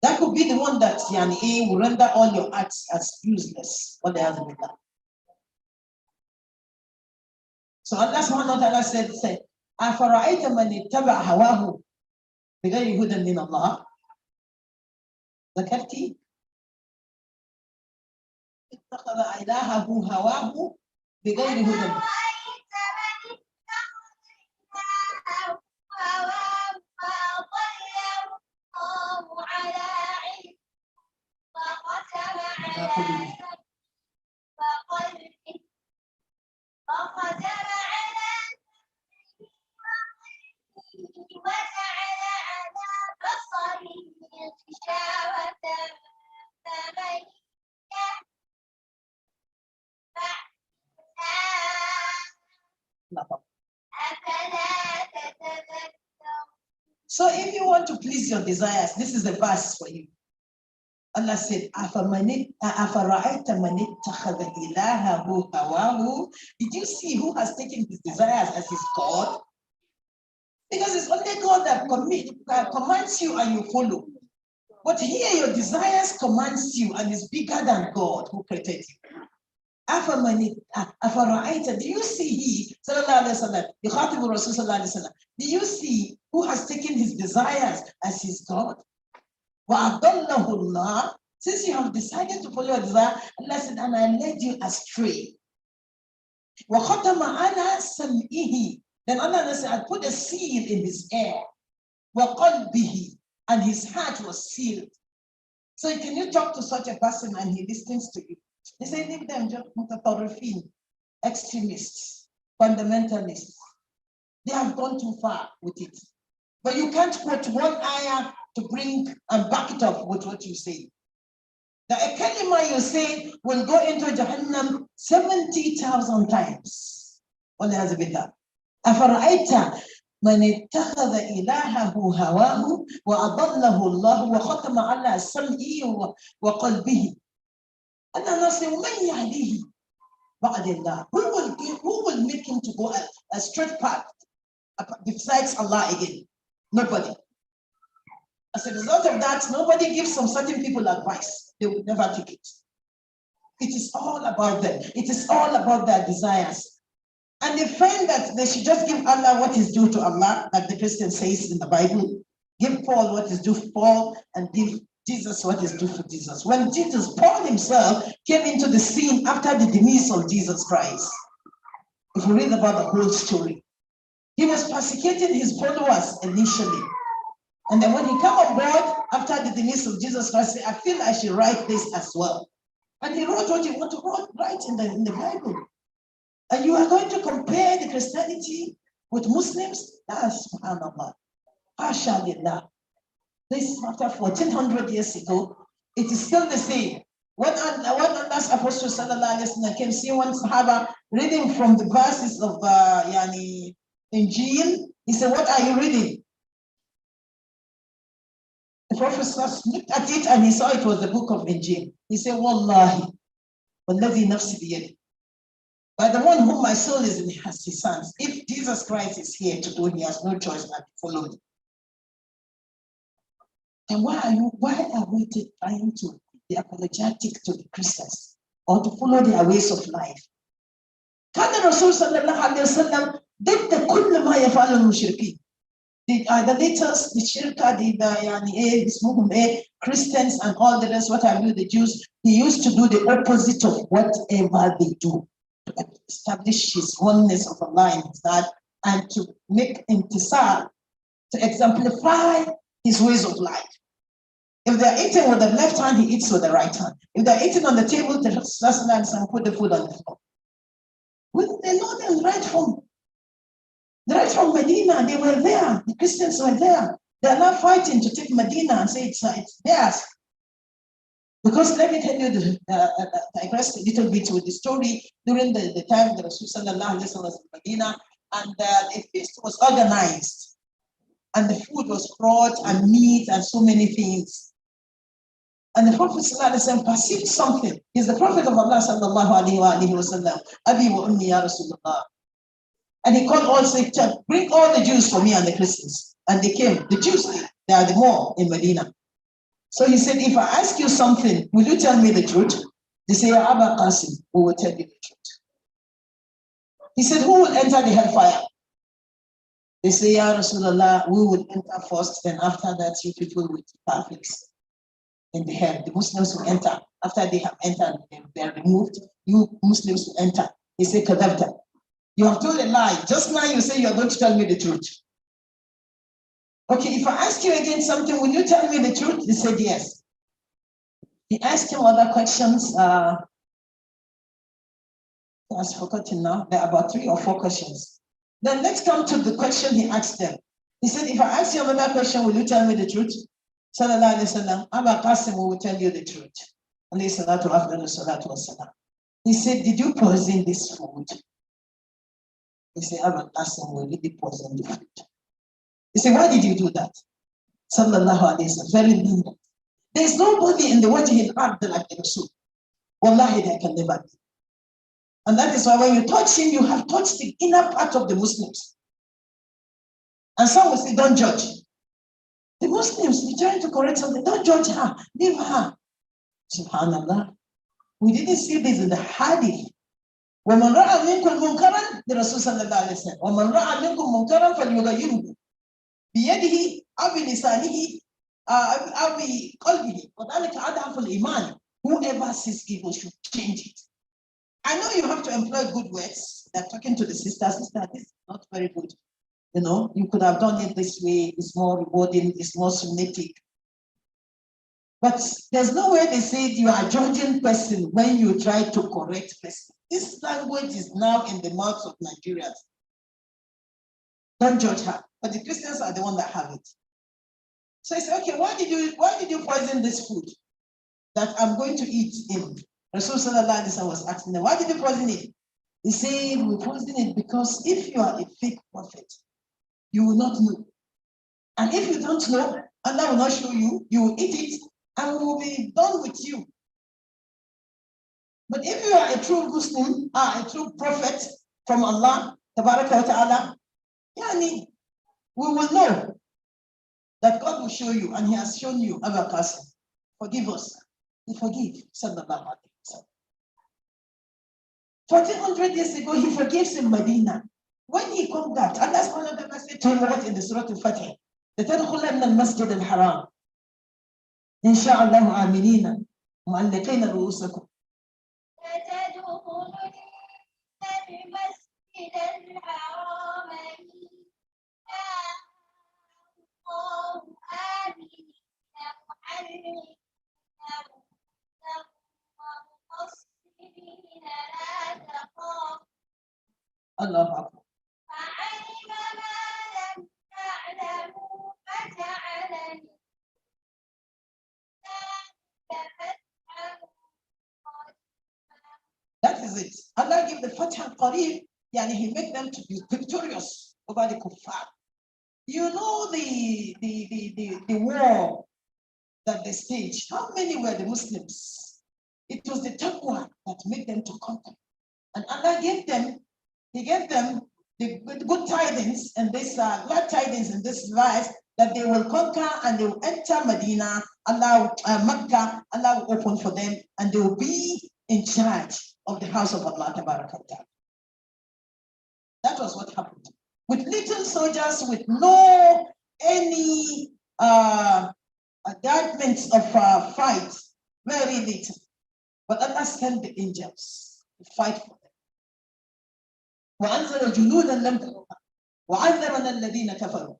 That could be the one that will render all your acts as useless. What the hell is that? So Allah subhanahu wa ta'ala said, أَفَرَأَيْتَ مَنِ اتَّبَعَ هَوَاهُ بِغَيْرِ هُدًى مِنَ اللَّهِ ذكرتي اتخذ إلهه هواه بغير هدى. So if you want to please your desires, this is the verse for you. Allah said, did you see who has taken his desires as his God? Because it's only God that commands you and you follow. But here your desires commands you and is bigger than God who created you. Do you see he, sallallahu alayhi wa sallam, do you see who has taken his desires as his God? Since you have decided to follow your desire, Allah said, and I led you astray. Then Allah said, I put a seal in his ear. And his heart was sealed. So can you talk to such a person and he listens to you? They say, leave them, just mutatarrifin, extremists, fundamentalists. They have gone too far with it. But you can't quote one ayah to bring and back it up with what you say. The kalima you say will go into Jahannam 70,000 times. أَفَرَأَيْتَ مَنِ اتَّخَذَ إِلَهَهُ هَوَاهُ وَأَضَلَّهُ اللَّهُ وَخَتَمَ عَلَى سَمْعِهِ وَقَلْبِهِ. And Allah said, وَمَنْ يَهْدِيهِ بَعْدَ اللَّهِ. Who will make him to go a straight path besides Allah again? Nobody. As a result of that, nobody gives some certain people advice. They will never take it. It is all about them. It is all about their desires. And they find that they should just give Allah what is due to Allah, like the Christian says in the Bible. Give Paul what is due for Paul, and give Jesus what is due for Jesus. When Paul himself came into the scene after the demise of Jesus Christ, if you read about the whole story, he was persecuting his followers initially. And then when he came on board after the demise of Jesus Christ, he said, I feel I should write this as well. And he wrote what he wanted to write in the Bible. And you are going to compare the Christianity with Muslims? That's subhanAllah. Hashalillah. This after 1400 years ago, it is still the same. When Allah's Apostle sallallahu alaihi wasallam came, see one Sahaba reading from the verses of Injil, he said, what are you reading? The Prophet looked at it and he saw it was the book of Injil. He said, Wallahi, walladhi nafsi biyadi. By the one whom my soul is in his hands, if Jesus Christ is here to do, he has no choice but to follow me. And why are we trying to be apologetic to the Christians or to follow their ways of life? Kana Rasul sallallahu alaihi wasallam did the kull ma yaf'alu al-mushrikeen. The idolaters, the shirka, the Christians and all the rest, what have you, the Jews, he used to do the opposite of whatever they do. To establish his oneness of Allah in his heart and to make intisar, to exemplify his ways of life. If they're eating with the left hand, he eats with the right hand. If they're eating on the table, the Rasulullah put the food on the floor. They know them right from Medina. They were there. The Christians were there. They are not fighting to take Medina and say it's theirs. Because let me tell you, I digress a little bit with the story during the time the Rasulullah was in Medina, and the feast was organized, and the food was brought and meat and so many things. And the Prophet ﷺ perceived something. He's the Prophet of Allah sallallahu alayhi wa sallam. Abi wa ummi ya Rasulullah. And he called all, said, bring all the Jews for me and the Christians. And they came. The Jews, they are the more in Medina. So he said, if I ask you something, will you tell me the truth? They say, Ya Aba Qasim, we will tell you the truth. He said, who will enter the hellfire? They say, Ya Rasulullah, we will enter first, then after that, you people will be perfect in the hell. The Muslims will enter. After they have entered, they are removed. You Muslims will enter. He said, Kadabta. You have told a lie. Just now you say you are going to tell me the truth. Okay, if I ask you again something, will you tell me the truth? He said yes. He asked him other questions. I've forgotten now. There are about 3 or 4 questions. Then let's come to the question he asked them. He said, if I ask you another question, will you tell me the truth? Sallallahu Alaihi Wasallam, Aba Qasim will tell you the truth. Alayhi salatu salatu wasalam. He said, did you poison this food? He said, Aba Qasim will really poison the food. He said, why did you do that? Sallallahu Alaihi Wasallam, very lenient. There's nobody in the world in art like the Rasul. Wallahi, there can never be. And that is why when you touch him, you have touched the inner part of the Muslims. And some will say, don't judge. The Muslims, we trying to correct something, don't judge her, leave her. Subhanallah. We didn't see this in the hadith. وَمَنْ رَأَى مِنْكُمْ مُنْكَرًا, the Rasul sallallahu alayhi wa sallam. وَمَنْ رَأَى مِنْكُمْ مُنْكَرًا فَلْيُغَيِّرْهُ بِيَدِهِ أَوْ بِلِسَانِهِ أَوْ بِقَلْبِهِ وَذَلِكَ أَضْعَفُ الْإِيمَانِ. Whoever sees evil should change it. I know you have to employ good words. They're talking to the sister, this is not very good. You know, you could have done it this way, it's more rewarding, it's more sunnatic. But there's no way they say you are judging person when you try to correct person. This language is now in the mouths of Nigerians. Don't judge her. But the Christians are the ones that have it. So I said, okay, why did you poison this food that I'm going to eat in? Rasul sallallahu alaihi wasallam was asking them, why did you poison it? He said, we poison it because if you are a fake prophet, you will not know. And if you don't know, Allah will not show you, you will eat it, and we will be done with you. But if you are a true Muslim, a true prophet from Allah, Tabaraka wa Ta'ala, yani, we will know that God will show you, and He has shown you, Abba Qasim. Forgive us. He forgive, sallallahu alayhi wa sallam. 1400 years ago, He forgives in Medina. When He comes back, Allah subhanahu wa ta'ala said to him what in the Surah Al-Fatih, لَتَدْخُلَنَّ الْمَسْجِدَ الْحَرَامِ إِنْ شَاءَ اللَّهُ آمِنِينَ مُعَلِّقِينَ رُؤُوسَكُمْ. لتدخلن المسجد الحرام إن شاء الله آمنين محلقين رؤوسكم ومقصرين لا تخافون Allah Akbar. فعلم ما لم تعلموا فجعل من ذلك فتحا That is it. Allah gave the Fatih al-Qarib, yani He made them to be victorious over the kuffar. You know the war that they staged. How many were the Muslims? It was the taqwa that made them to conquer. And Allah gave them, He gave them the good tidings and this glad tidings in this verse that they will conquer and they will enter Medina, Allah, Mecca, Allah will open for them and they will be in charge of the house of Allah. That was what happened. With little soldiers, with no any guidance of fight, very little. But Allah sent the angels to fight for them. وَأَنزَلَ جُنُودًا لَمْ تَرَوْهَا وَعَذَّبَنَا الَّذِينَ كَفَرُوا.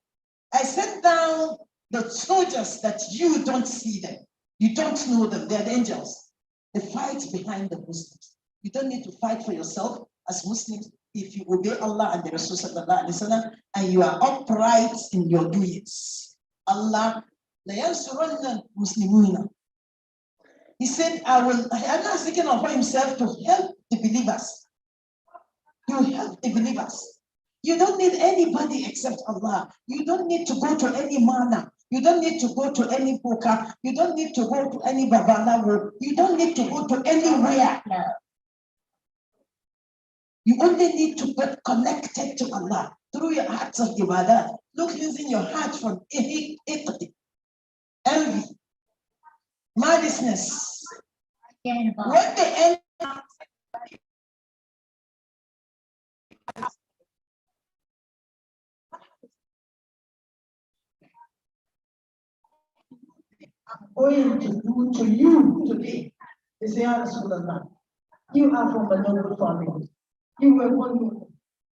I sent down the soldiers that you don't see them. You don't know them. They are the angels. The fight behind the Muslims. You don't need to fight for yourself as Muslims if you obey Allah and the Rasul sallallahu alaihi wasallam and you are upright in your doings. Allah, la yansuranna muslimuna. He said, Allah is taking upon Himself to help the believers. You help the believers. You don't need anybody except Allah. You don't need to go to any manna. You don't need to go to any buka. You don't need to go to any babalawo. You don't need to go to anywhere. You only need to get connected to Allah through your acts of ibadah. Look, using your heart from envy, maliciousness. When the enemy going to do to you today, they say, "Ya Rasulullah, you are from a noble family. You were one.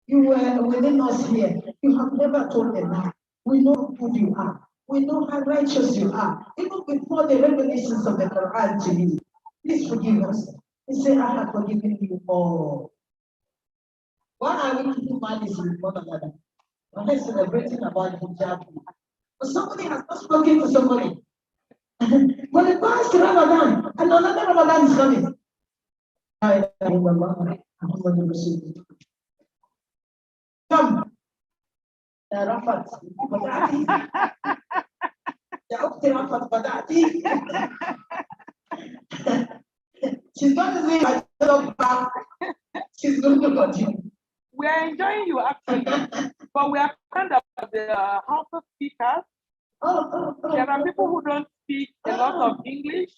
You were within us here. You have never told a lie. We know who you are. We know how righteous you are. Even before the revelations of the Quran to you, please forgive us." He said, "I have forgiven you all." Why are we keeping malice with one another? We're celebrating about hijab. But somebody has not spoken to somebody. But it passed Ramadan, and another Ramadan is coming. Come, Rafat, Badati. Rafat, Badati. She's not to say, "I don't back." She's going to continue. We are enjoying you actually, but we are kind of the House of speakers. There are people who don't speak a lot of English,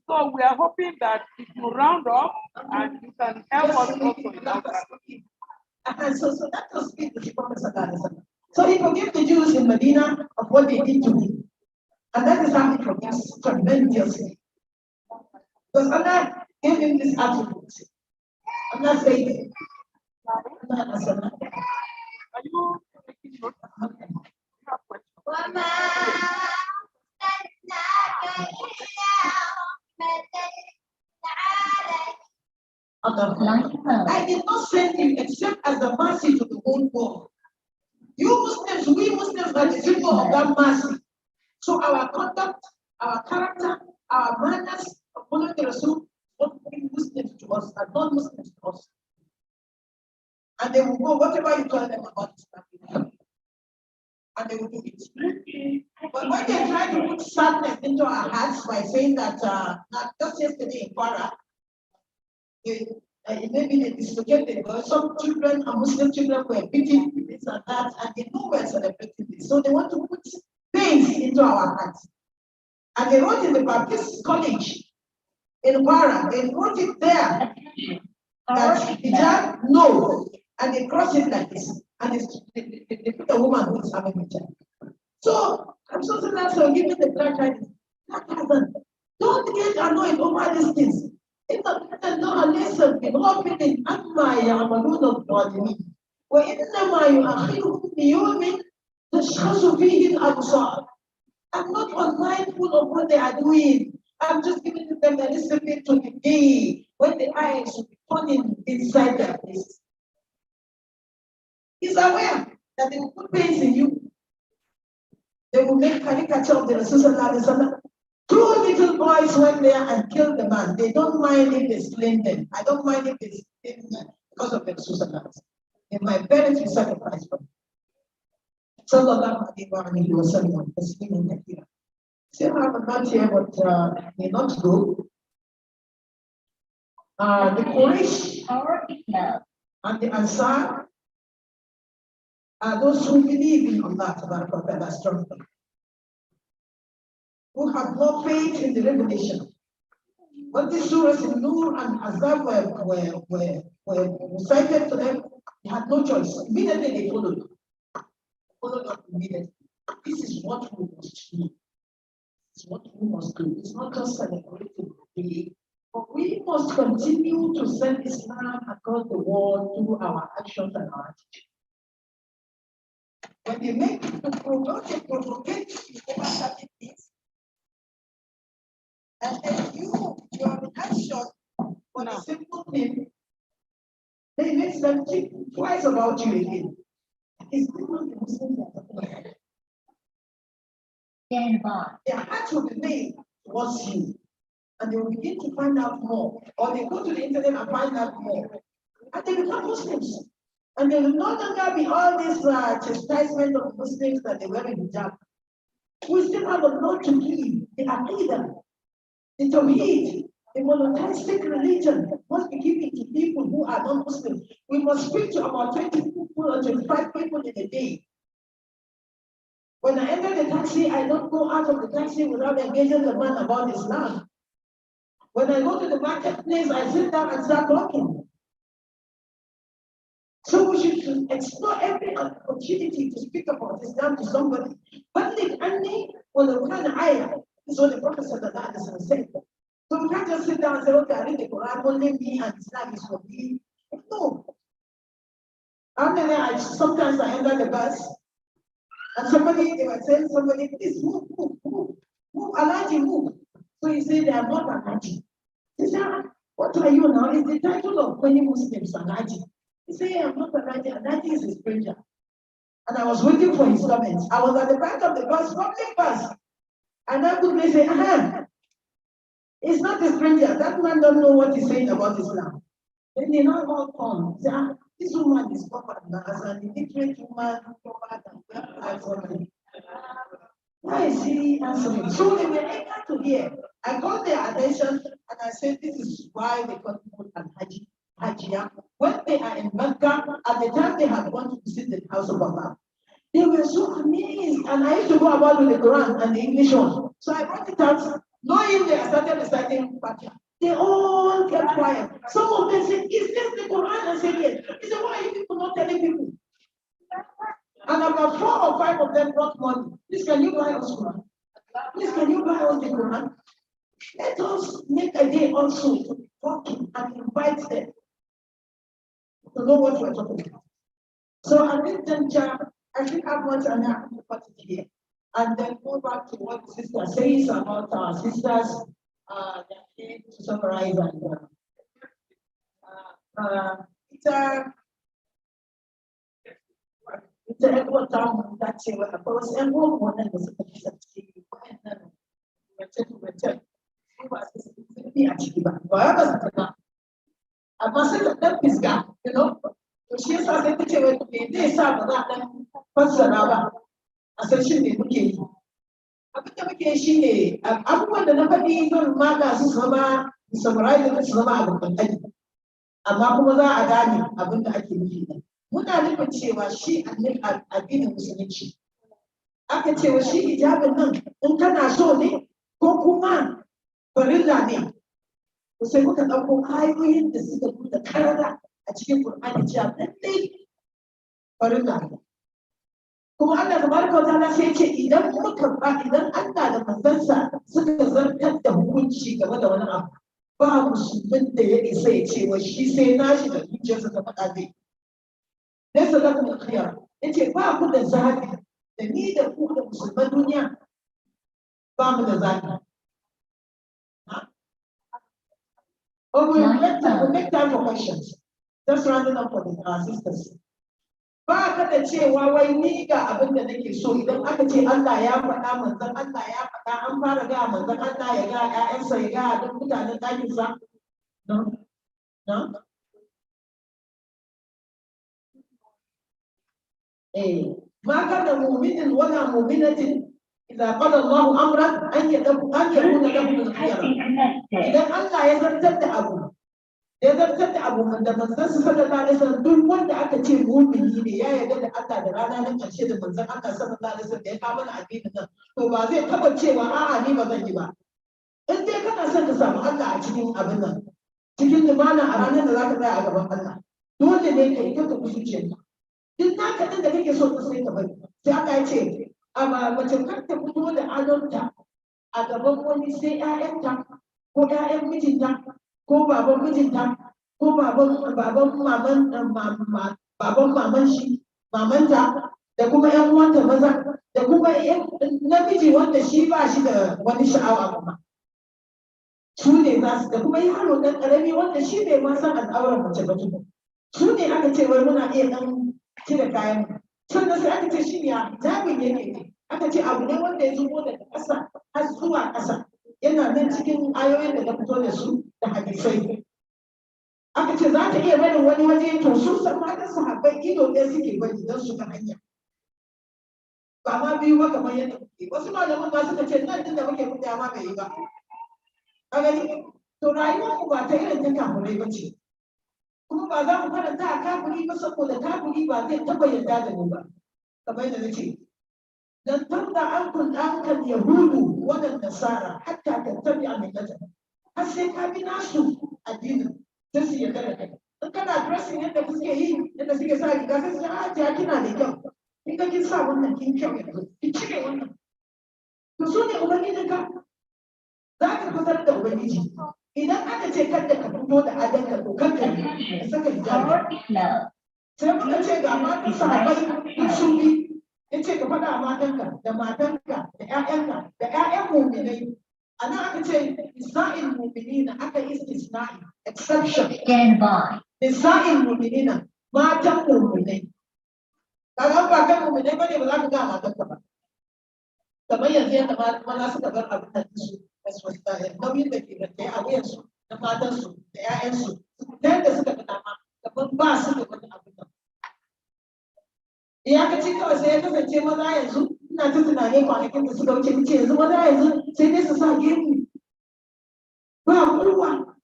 so we are hoping that if you round up and you can help us also in that. So that was speak with the Prophet. So he forgave the Jews in Medina of what they did to him. And that is how he forgives tremendously. Because Allah gave him this attribute. Allah said, Are you taking notes? You have questions? وما أرسلناك إلا رحمة للعالمين. I did not send him except as a mercy to the whole world. You Muslims, we Muslims are the symbol of that mercy. So our conduct, our character, our manners of following the Rasul, what bring Muslims to us and non-Muslims to us. And they will go whatever you tell them about Islam. And they will do it. But when they try to put sadness into our hearts by saying that, just yesterday in Kwara, maybe they dislocated, but some children and Muslim children were beating this and that, and they know we're celebrating this. So they want to put pains into our hearts. And they wrote in the Baptist College in Kwara, they wrote it there that hijab, no, and they cross it like this. And they put a woman who is having a child. So I'm so glad for giving the black eye. Don't get annoyed over these things. إن الله ليس بغافل عما يعملون الظالمين وإنما يؤخرهم بيوم تشخص فيه الأبصار. I'm not unmindful of what they are doing. I'm just giving them a little bit to the day when the eyes will be turning inside their face. He's aware that they will put pains in you. They will make caricature of the Rasul. Two little boys went there and killed the man. They don't mind if they slain them. I don't mind if they slain them because of the Rasul. If my parents will sacrifice for me. Sallallahu alayhi wa sallam. Say, I'm not here, but may not go. The Quraysh and the Ansar are those who believe in Allah strongly, who have no faith in the revelation. When these surahs in Nur and Azab were recited to them, they had no choice. Immediately they followed. Followed up immediately. This is what we must do. It's what we must do. It's not just celebrating the day, but we must continue to send Islam across the world through our actions and our attitude. When they make people provocate you over certain things, and then your reaction for the simple thing, they make them think twice about you again. It's not the Muslims that are talking about. Their hearts will be made towards you, and they will begin to find out more, or they go to the internet and find out more, and they become Muslims. And there will no longer be all this chastisement of Muslims that they wear in hijab. We still have a lot to give. The Aqidah, the Tawheed, the monotheistic religion must be given to people who are non-Muslims. We must speak to about 20 people or 25 people in a day. When I enter the taxi, I don't go out of the taxi without engaging the man about Islam. When I go to the marketplace, I sit down and start talking. So we should explore every opportunity to speak about Islam to somebody. But the only when the Quran ayah is what the Prophet said. So we can't just sit down and say, okay, I read the Quran, only me and Islam is for me. No. Sometimes I enter the bus and they were saying somebody, please move, Alaji, move. So he said, they are not Alaji. He said, what are you now? It's the title of many Muslims, Alaji. He said, I'm not Alaji, Alaji is a stranger. And I was waiting for his comments. I was at the back of the bus, public bus. And I could say, it's not a stranger. That man don't know what he's saying about Islam. Then they now all come. Say, this woman is covered as an illiterate woman, why is he answering? So they were able to hear. I called their attention and I said, this is why they call people Hajia. When they are in Mecca, at the time they had gone to visit the house of Allah, they were so amazed. And I used to go about with the Quran and the English one. So I brought it out, knowing they started reciting Fatiha. They all kept quiet. Some of them said, is this the Quran? I said, yes. He said, why are you people not telling people? And about 4 or 5 of them brought money. Please, can you buy us Quran? Please, can you buy us the Quran? Let us make a day also to be talking and invite them to know what we're talking about. So I think I want to put it here. And then go back to what the sister says about our sisters. To summarize and it's a record time that you were opposed and one than the I must say that is gap, you know. She has a picture with me, they saw that person, essentially looking. Abin da muke shi ne abubuwan da na faɗi zan mata su zama summarize da su zama abin kankani amma kuma za a gane abin da ake nufi ne muna nufin cewa shi addinin musulunci aka cewa shi hijabin nan in kana so ne ko kuma farilla ne to sai muka ɗauko ayoyin da suka nuna karara a cikin Qur'ani cewa lallai farilla ne. Kuma Allah tabaraka wa ta'ala sai ce idan Allah da manzansa suka zartar da hukunci game da wani abu ba musulmin da ya isa ya ce wa shi sai nashi da zuciyarsa ta faɗa zai. Laysa lakum al-khiyar. Yace ba ku da zaɓi da ni da ku da musulman duniya ba mu da zaɓi. We'll make time for questions. Just rounding up for the sisters. Ba ka da cewa wai ni ga abin da nake so idan aka ce Allah ya faɗa manzon Allah ya faɗa an fara ga manzon Allah ya ga ƴaƴansa ya ga duk mutanen ɗakin sa no ma kana mu'minin wala mu'minatin idza qala Allahu amran an yakuna lahu al-khiyara idan Allah ya zartar da abu da manzon sallallahu alaihi wasallam duk wanda aka ce mu'mini ne ya yarda da Allah da rana nan ƙarshe da manzon Allah sallallahu alaihi wasallam da ya kawo mana addinin nan to ba zai taba cewa a'a ni ba zan yi ba in dai kana son ka samu Allah a cikin abin nan cikin lumana a ranar da zaka tsaya a gaban Allah dole ne ka yi ka kusurce ka duk naka din da kake so ka sai ka bari sai Allah ya ce amma mace kar ta fito da adonta a gaban wani sai ƴaƴanta ko ƴaƴan mijinta ko baban mijinta ko baban maman shi mamanta da kuma ƴan uwanta maza da kuma namiji wanda shi ba shi da wani sha'awa kuma su ne za su da kuma yaro ɗan ƙarami wanda shi bai ma san al'auran mace ba tukun su ne aka ce wai muna iya ɗan cire kayan sannan sai aka ce shi ne hijabin yake ne aka ce abu ne wanda ya zubo daga ƙasa har zuwa ƙasa yana nan cikin ayoyin da na fito da su da hadisai aka ce za ta iya barin wani waje to sun san matan sahabbai ido ɗaya suke bari don su ga hanya ba ma biyu ba kamar yadda kuke wasu malaman ma suka ce nan din da muke fita ma bai yi ba a gani to rayuwar ku ba ta irin ta kafirai ba ce kuma ba za mu karanta a kafiri ba saboda kafiri ba zai taɓa yarda da mu ba kamar yadda nace dan tarda an yahudu wannan nasara hatta tattabi a millata har sai ka bi nasu addinin sai su yarda da kai in kana dressing yadda suke yi yadda suke sa riga sai su ce a ta kina da kyau in ka kin sa wannan kin kyau yanzu ki cire wannan to su ne ubangijin ka za ka fitar da ubangiji idan aka ce kada ka fito da adanka to kanka ne ka saka hijabi sai muka ce ga matan sahabbai duk sun bi ya ce ka faɗa a matanka da matanka da ƴaƴanka da ƴaƴan mu'minai a nan aka ce nisa'il mu'minina aka yi istisna'i exception nisa'il mu'minina matan mu'minai kaga ba kan mu'minai bane ba za ka ga matanka ba kamar yanzu yadda maza suka bar abin da su nauyin da ke da a wuyansu na matansu da 'ya'yansu ta yadda suka ga dama kamar ba su da wani abin da iyakaci kawai sai ya kasance maza yanzu ina ta tunanin kwanakin da suka wuce ce yanzu maza yanzu sai dai su sa gemu ba kowa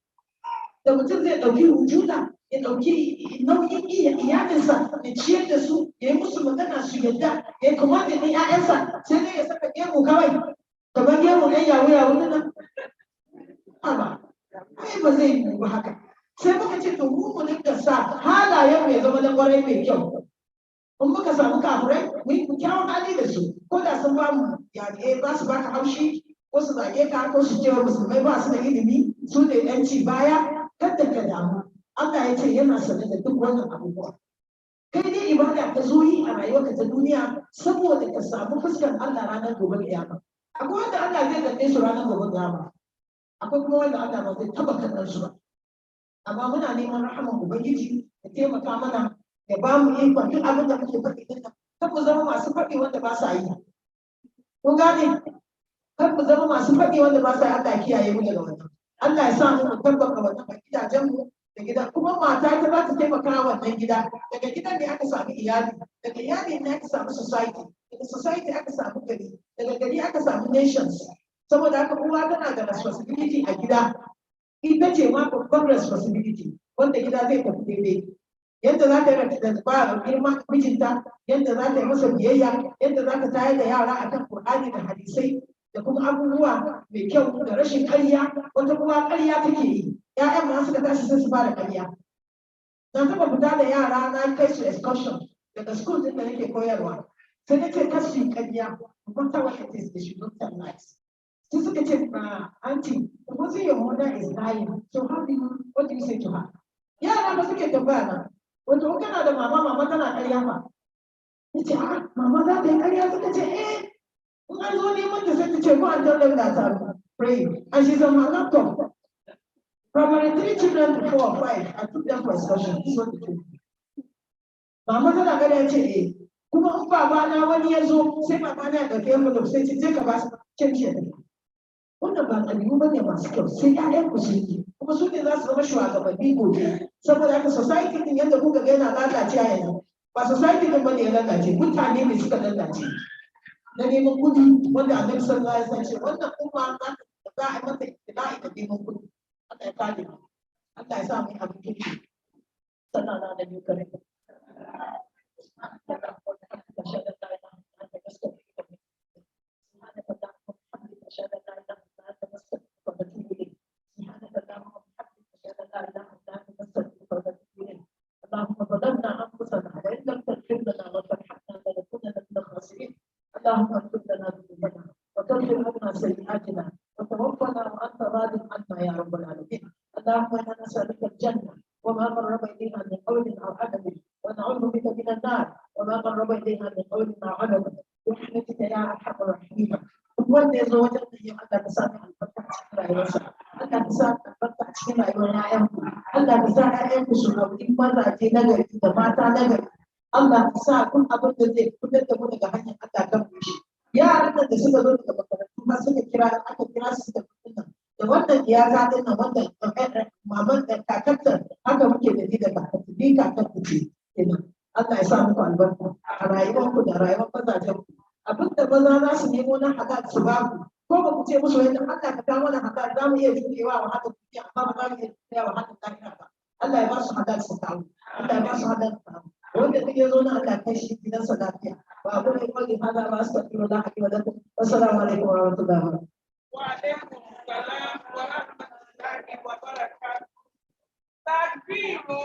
da mutum zai ɗauki hujuna ya ɗauki nauyin iyalinsa ya ciyar da su ya yi musu magana su yadda ya yi kuma da ‘ya'yansa sai dai ya saka gemu kawai kamar gemu ɗan yawo yawo nan ba ai ba zai yi ba haka sai muka ce to mu dinga sa halayen mai zama na ƙwarai mai kyau in muka samu kafurai mu yi kyawun hali da su ko da sun ba mu yani za su baka haushi ko su zage ka ko su cewa musulmai ba su da ilimi su ne ‘yanci baya kada ka damu Allah ya ce yana sanar da duk wannan abubuwa. Kai dai ibada ta zo yi a rayuwarka ta duniya saboda ka samu fuskar Allah ranar gobe kiyama. Akwai wanda Allah zai danne su ranar gobe kiyama. Akwai kuma wanda Allah ba zai taba kallon su ba. Amma muna neman rahaman Ubangiji ya taimaka mana ya ba mu ikon duk abin da muke faɗi din nan. Kar mu zama masu faɗi wanda ba sa yi. Kun gane? Kar mu zama masu faɗi wanda ba sa yi Allah ya kiyaye mu daga wannan. Allah ya sa mu tabbata wannan a gidajenmu da gida kuma mata ta za ta taimaka wannan gida daga gidan ne aka samu iyali daga iyali ne aka samu society daga society aka samu gari daga gari aka samu nations saboda haka uwa tana da responsibility a gida ita ce ma babban responsibility wanda gida zai tafi daidai yadda za ta yi da ba girma mijinta yadda za ta yi masa biyayya yadda za ta tayar da yara akan Qur'ani da hadisai da kuma abubuwa mai kyau da rashin ƙarya wata kuma ƙarya take yi ‘ya'yan ma suka tashi sai su fara ƙarya. Na taɓa fita da yara na kai su excursion daga school ɗin da nake koyarwa. Sai na ce kar su yi ƙarya, no matter what it is, they should not tell lies. Sai suka ce, auntie, supposing your mother is lying, so what do you say to her? Yara ba suke tambaya na, wato kana da mama tana ƙarya ba. Na ce, mama za ta yi ƙarya suka ce, in an zo neman ta sai ta ce, go and tell them that I'm praying. And she's on my laptop. Primary 3 children, 4 or 5, I took them for excursion. This is what they do. Mama tana gada ya ce kuma in baba na wani ya zo sai mama na ya ɗauki envelope sai ce ka ba su canji da wannan ba ɗabi'u ba ne masu kyau sai ƴaƴan ku sun yi kuma su ne za su zama shugabanni gobe saboda haka society din yadda kuka ga yana lalace a yanzu ba society din bane ya lalace mutane ne suka lalace na neman kuɗi wanda annabi sallallahu alaihi wasallam ce wannan umma za a mata ibtila'i da neman kuɗi Allah ya kare mu Allah ya sa mu abin kirki sannan na da dukkan اللهم ظلمنا انفسنا وان لم تغفر لنا وترحمنا لنكونن من الخاسرين اللهم اغفر لنا ذنوبنا وكفر عنا سيئاتنا وتوفنا وانت راض عنا يا رب العالمين اللهم انا نسالك الجنه وما قرب اليها من قول او عمل ونعوذ بك من النار وما قرب اليها من قول او عمل برحمتك يا ارحم الراحمين wanda ya zo wajen da yau Allah ka sa mu albarka cikin rayuwarsa Allah ka sa albarka cikin rayuwar ƴaƴanku Allah ka sa ƴaƴanku su hauri mazaje na gari da mata na gari Allah ka sa kun abin da zai fitar da mu daga hanyar Allah kan mu shi yaran da suka zo daga makarantu ma suka kira su da kuɗin da wannan iyaka din nan wannan maman da kakarta haka muke da ni da kakarta ni kakarta ce kenan Allah ya sa muku albarka a rayuwarku da rayuwar mazajenku abin da maza za su nemo na halal su ba ku ko ba ku ce musu wai dan Allah ka kawo mana halal za mu iya jurewa wa haka kuke amma ba za mu iya jurewa wa haka lafiya ba Allah ya ba su halal su kawo Allah ya ba su halal su kawo wanda duk ya zo na Allah kai shi gidansa lafiya ba abu ne kawai hada ba su tafi wa lahi wa lakum assalamu alaikum wa rahmatullahi wa barakatuh wa alaikum salam wa rahmatullahi wa barakatuh. Takbiru.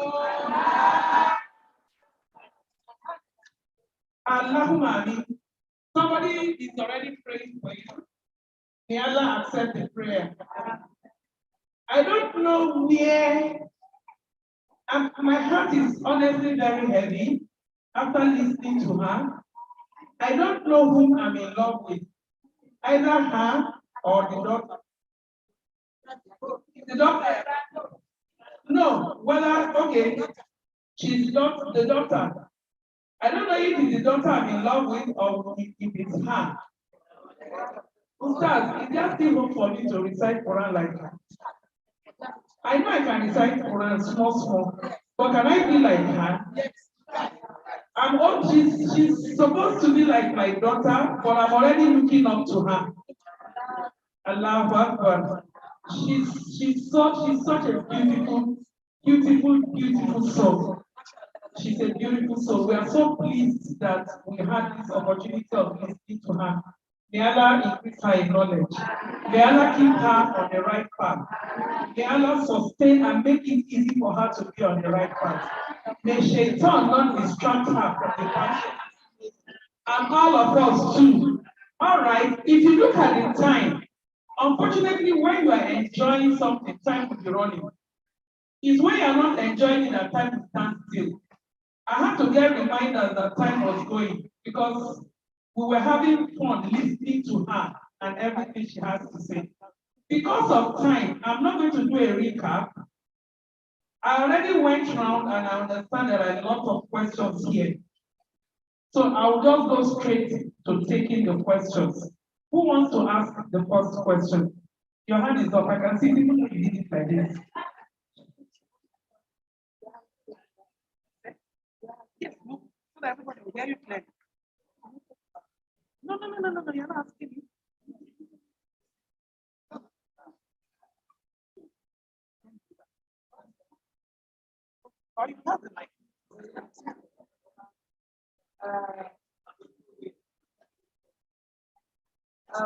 Allahumma amin. Somebody is already praying for you. May Allah accept the prayer. I don't know where, my heart is honestly very heavy after listening to her. I don't know whom I'm in love with, either her or the doctor. The doctor? No, whether, okay, she's the doctor. I don't know if it's the doctor I'm in love with or if it's her. Ustaz, is there still hope for me to recite Quran like her? I know I can recite Quran small, but can I be like her? She's supposed to be like my daughter, but I'm already looking up to her. Allahu Akbar. She's such a beautiful soul. She's a beautiful soul. We are so pleased that we had this opportunity of listening to her. May Allah increase her in knowledge. May Allah keep her on the right path. May Allah sustain and make it easy for her to be on the right path. May Shaitan not distract her from the path. And all of us too. All right, if you look at the time, unfortunately, when you are enjoying something, time will be running. It's when you are not enjoying it that time stands still. I had to get reminders that time was going because we were having fun listening to her and everything she has to say. Because of time, I'm not going to do a recap. I already went round and I understand there are a lot of questions here. So I'll just go straight to taking the questions. Who wants to ask the first question? Your hand is up. I can see people who did it like this. Yes, move so that everybody will hear you clearly. No, you're not asking me. Or you have the mic.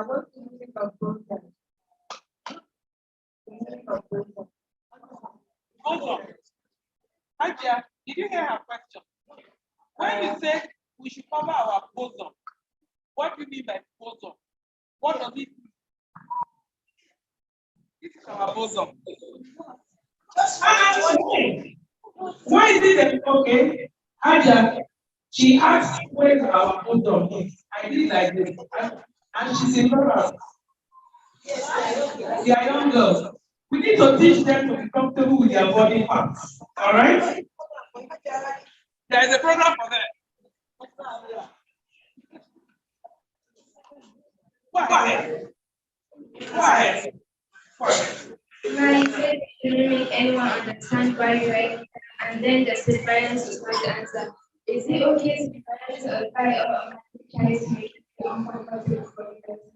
What do you think of protest? Ajia, did you hear her question? When you said we should cover our bosom, what do you mean by bosom? What does it mean? This is our bosom. Why is it that, okay, Ajia, she asked where our bosom is. I did like this. And she's in Florence. They are young girls. We need to teach them to be comfortable with their body parts. All right? There is a program for that. Why? Like, didn't make anyone understand why you write, and then the parents to find the answer. Is it okay to parents or try or try to make it uncomfortable for the person?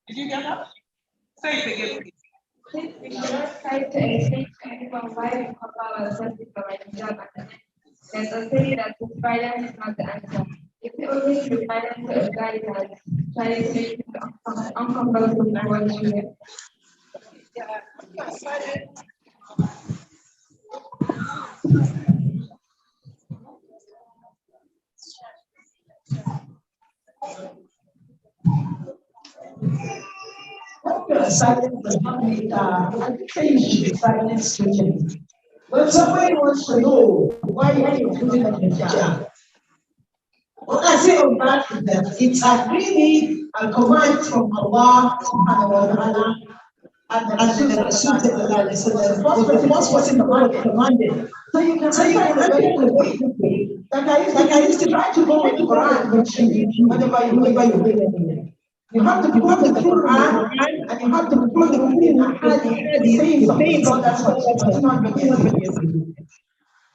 Did you get that? Say it again, please. Since we cannot try to explain to anyone why we cover ourselves with our hijab, there's a theory that the violence is not the answer. If we always be violent to a guy that tries to make it uncomfortable with what you wear. Silence does not mean I think you should be silent switching. When somebody wants to know why you're doing a hijab, what I say on that is that it's really a command from Allah subhanahu wa ta'ala and the Rasul sallallahu alayhi wa sallam. The first person commanded. So you can very quickly. Like I used to try to go with the Quran whenever you read anything. You have to prove the Quran and you have to prove the hadith saying something. That's what not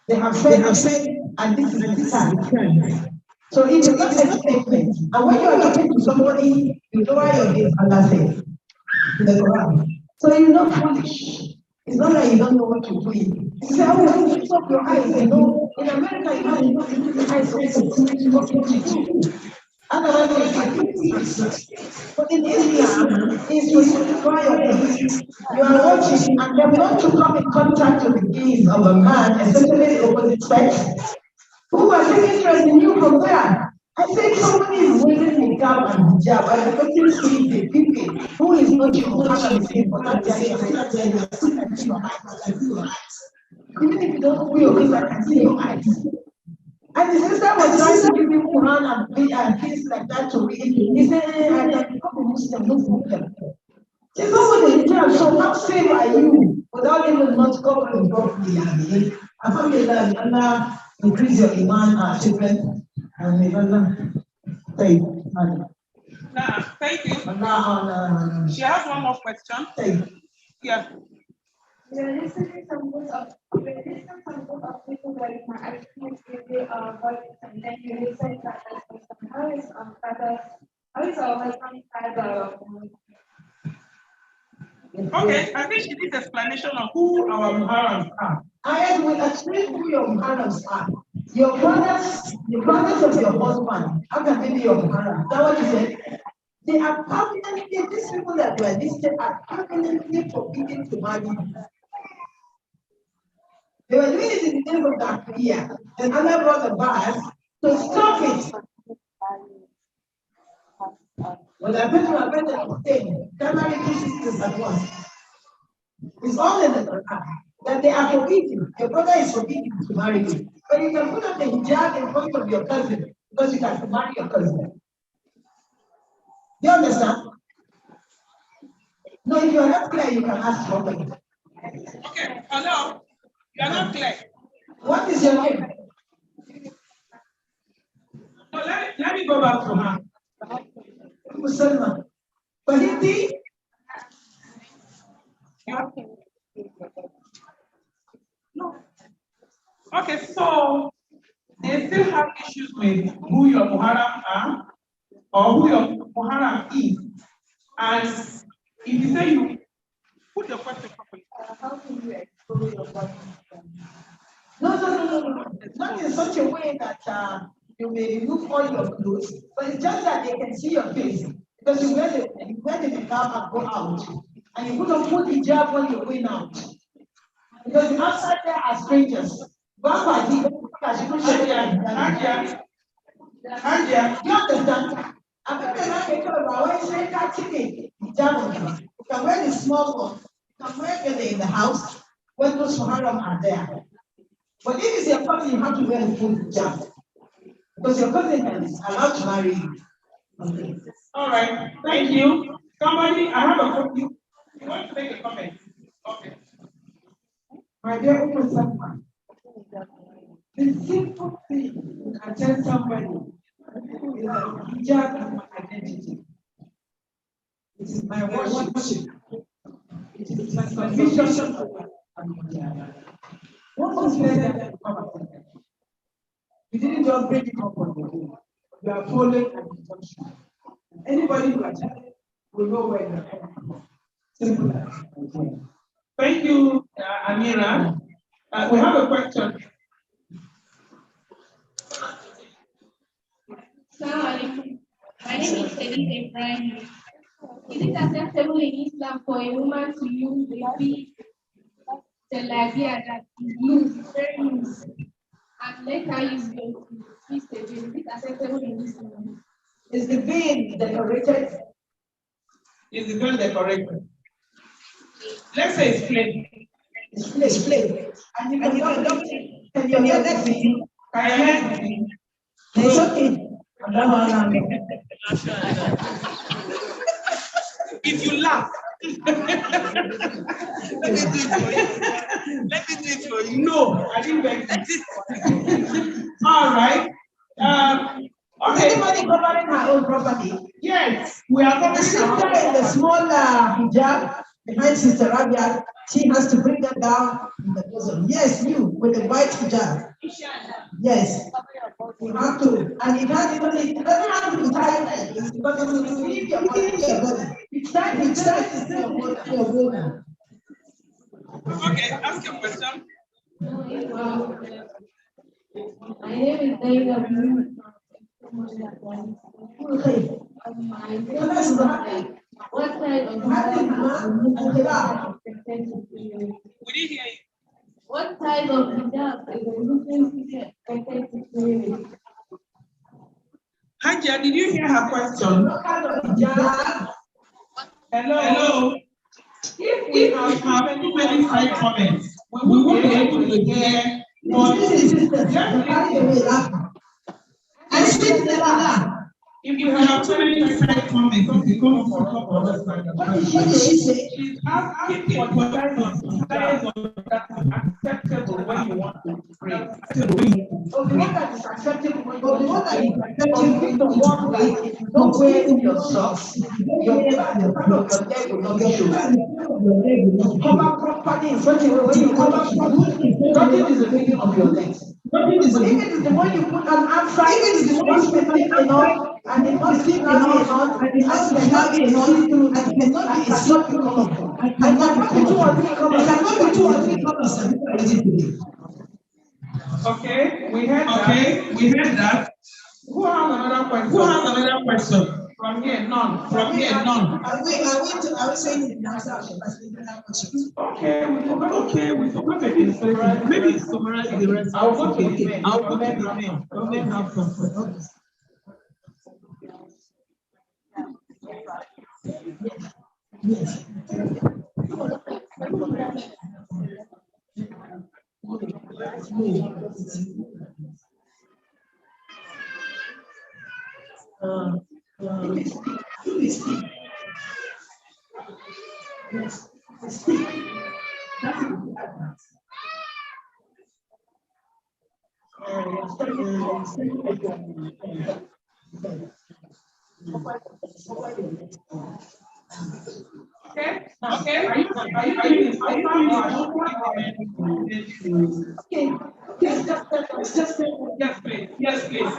They have said, and this is the time. So it is not a statement. And when you are talking to somebody, you lower your gaze, Allah says in the Quran. So you're not foolish. It's not like you don't know what to do. You say, oh, lift up your eyes. You know, in America, you have your eyes open to you. Otherwise, but in Islam, it's for you to try your gaze. You are watching, and you're not to come in contact with the gaze of a man, especially the opposite sex, who are taking interest in you from there. I think somebody is wearing niqab and hijab, and the person sees the people who is not your husband is important. Even if you don't open your eyes, I can see your eyes. And the sister was trying to give him Quran and things like that to read. He said, I can become a Muslim, no problem. It's not with the hijab, so how safe are you without even not covering properly? Alhamdulillah, Allah increase your iman, our children, and may Allah say, Thank you. Allah, She has one more question. Yeah. We're listening some good of people wearing my ice cream voice, and then you listen to that person. How is our husband father? Okay, I think she needs explanation of who our Muharrams are. I will explain who your Muharrams are. Your brothers, the brothers of your husband, how can they be your Muharram? Is that what you said? They are permanently, these people that were listed are permanently forbidden to marry. They were doing it in the name of that prayer. And Allah brought the verse to stop it. When I put my brother on thing, can marry two sisters at once. It's all in the Quran that they are forbidden. Your brother is forbidden to marry you. But you can put up the hijab in front of your cousin because you can marry your cousin. You understand? No, if you are not clear, you can ask somebody. Okay, hello. You are not clear. What is your name? So let me go back to her. Musalman. Bahiti? No. Okay, so they still have issues with who your Muharram are or who your Muharram is. And if you say you put the question properly. How can you expose your body? No. Not in such a way that you may remove all your clothes, but it's just that they can see your face. Because you wear the niqab and go out. And you couldn't put hijab when you're going out. Because the outside there are strangers. Hajia, you understand? I think the man can tell why say that today. Hijab. You can wear the small one. You can wear it in the house when those Muharram are there. But if it's your cousin, you have to wear the full hijab. Because your cousin is allowed to marry you. Okay. All right, thank you. Somebody, I have a question. You want to make a comment? Okay. My dear Umm Salma, the simple thing you can tell somebody is that hijab is my identity. It is my worship. It is my submission. Once you say that, you come accept it. You didn't just break it up on the day. You are following an instruction. Anybody who attends will know where you're coming from. Simple as that. Thank you, Amira. We have a question. Assalamualaikum. My name is Elise Ibrahim. Is it acceptable in Islam for a woman to use the big telagea that is loose, very loose, and let her use it to twist the veil? Is it acceptable in Islam? Is the veil decorated? Is the veil decorated? Let's say it's plain. It's plain. And you can double it. And you're next to it. It's okay. If you laugh, Let me do it for you. no, I didn't beg you. All right. Okay. Anybody covering her own property? Yes, we are The covering sister in the small hijab behind Sister Rabia, she has to bring that down in the bosom. Yes, you with the white hijab. Yes, you have to, and it doesn't have to be tight, because it will leave your body. It's tight, it's your body. Okay, ask your question. My name is Zainab. What kind of hijab is We didn't hear you. What type of hijab is a Muslim expected to wear? Hajia, did you hear her question? What kind of hijab? Hello. If we have too many side comments, we won't be able to hear what I speak the Allah. if you have too many side comments, it's because for us to understand. What did she say? She's asking for the size that is acceptable when you want to pray. Oh, the one that is acceptable when you want to walk with, if you don't wear your socks, your leg will not be shown. Cover properly in such a way when you cover properly, nothing is revealing of your legs. Even if the one you put on outside, even if the one specific enough, and it must be enough, and it must be enough, and cannot be a slot you come up. I cannot be 2 or 3 colors. I cannot be 2 or 3 colors. Okay, we heard that. Who has another question? From here, none. Are we saying it now? Okay, we forgot it. Maybe summarize the rest. I'll go to the men. The men have some. Yes. Okay. Are you Yes, please.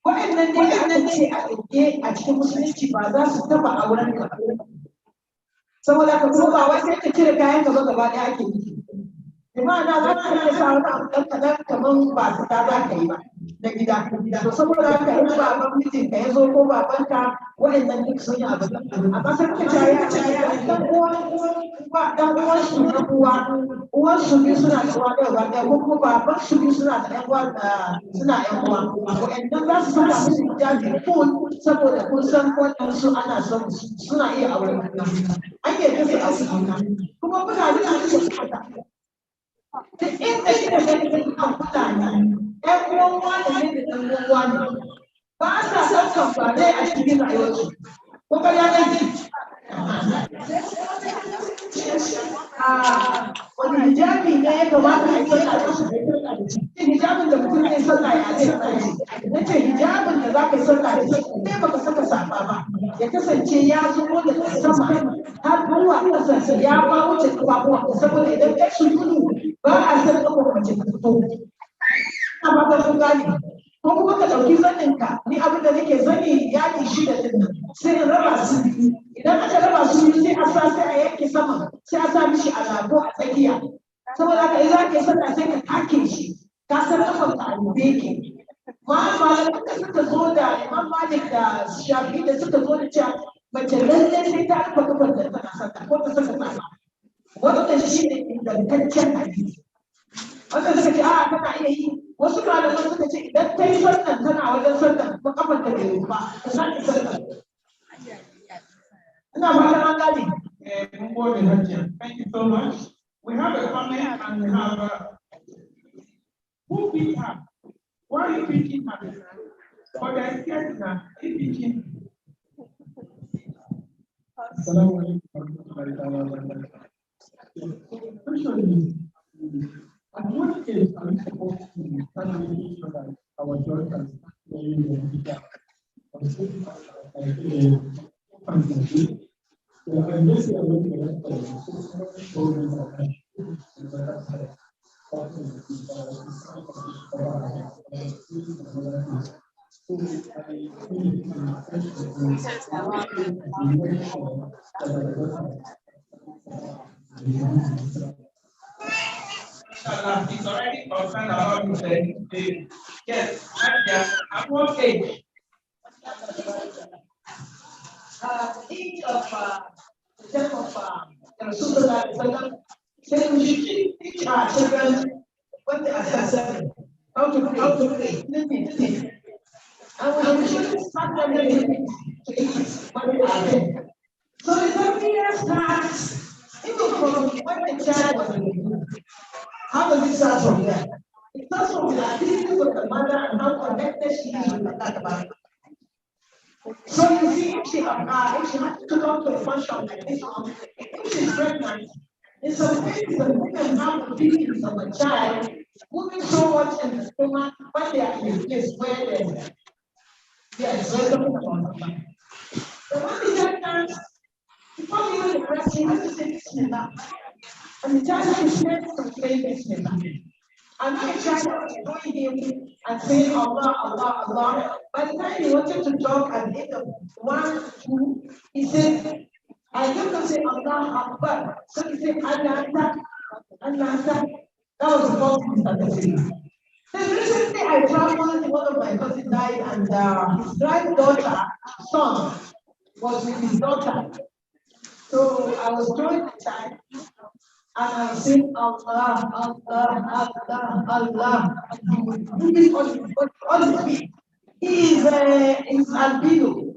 Waɗannan dai da aka ce a ɗauke a cikin musulunci ba za su taɓa auren ka. Saboda ka kuma ba wai sai ka cire kayan gaba ɗaya ake yi. Imana za ka iya sa wani abu ɗan kaɗan kamar ba su ta za ka yi ba na gida. To saboda haka in baban mijinka ya zo ko babanka waɗannan duk sun yi abu. A ƙasar ka caya ɗan uwan su na uwan su biyu suna da uwa ɗaya ba ɗaya ko kuma baban su biyu suna da ƴan uwa suna ƴan uwa. Waɗannan za su saka musu hijabi full saboda kun san wannan su ana son suna iya aure. An yarda su aure. Kuma mutane da suke haka. Da inda kika gani a mutane, ‘yan uwan wani ne da ɗan uwan wani, ba sa ɗaukan farai a cikin rayuwarsu. Ko ka ya nake? Wani hijabi ne ya kamata a yi sallah da shi? Hijabin da mutum zai sallah ya zai sallah da shi. Nace hijabin da za ka yi sallah da shi, sai baka saka safa ba. Ya kasance ya zubo da sama har zuwa ƙasarsa ya ba wuce ƙafafuwa saboda idan kai su gudu ba a san ƙafa mace ta fito. Ina ba ta gane. Ko kuma ka ɗauki zaninka, ni abin da nake zani yaki 6 ɗin nan, sai in raba su biyu. Idan aka raba su biyu sai a yanke sama, sai a sa mishi alago a tsakiya. Saboda haka in za ka yi sallah sai ka take shi, ka san ƙafar ka a rube ke. Malaman da suka zo da Imam Malik da Shafi da suka zo da cewa mace lallai sai ta rufe kafar da tana sallah ko ta saka safa. Wannan shi ne ingantaccen hadisi. Wanda suka ce a'a tana iya yi, wasu malaman suka ce idan ta yi sallan tana wajen sallan ko kafar ta bai yi ba ta sake sallan. Ina fatan an gane. Thank you so much. We have a comment and we have who beat her? Why are you beating her? But I scared her. Who beating? Assalamu alaikum warahmatullahi wabarakatuh. The question is, at what age are we supposed to start making sure that our daughters play the guitar? Inshallah, he's already concerned about the yes, at what age? Each of the time of the Rasulullah said we should teach our children when they are 7 how to pray. And we should start them to eat when they are there. So the 7 years starts even from when the child was in the womb. How does it start from there? It starts from the activities of the mother and how connected she is with the mother. So you see, if she had to come to a function like this one, if she's pregnant, in some cases the women have the feelings of a child moving so much in the stomach when they are in a place where there's talking about the but when the child comes, before you even the breast, you have to say Bismillah. And the child is meant to say Bismillah. And the child was doing him and saying Allah, Allah, Allah. By the time he wanted to talk at the end of 1, 2, he said, I kept on saying Allah Akbar. So he said, Allah Akbar, Allah Akbar. That was the first thing he started saying. Then recently I traveled, one of my cousins died, and his granddaughter, son, was with his daughter. So I was throwing the child. And I sing Allah, Allah, Allah, Allah. Moving on his feet. He is albino.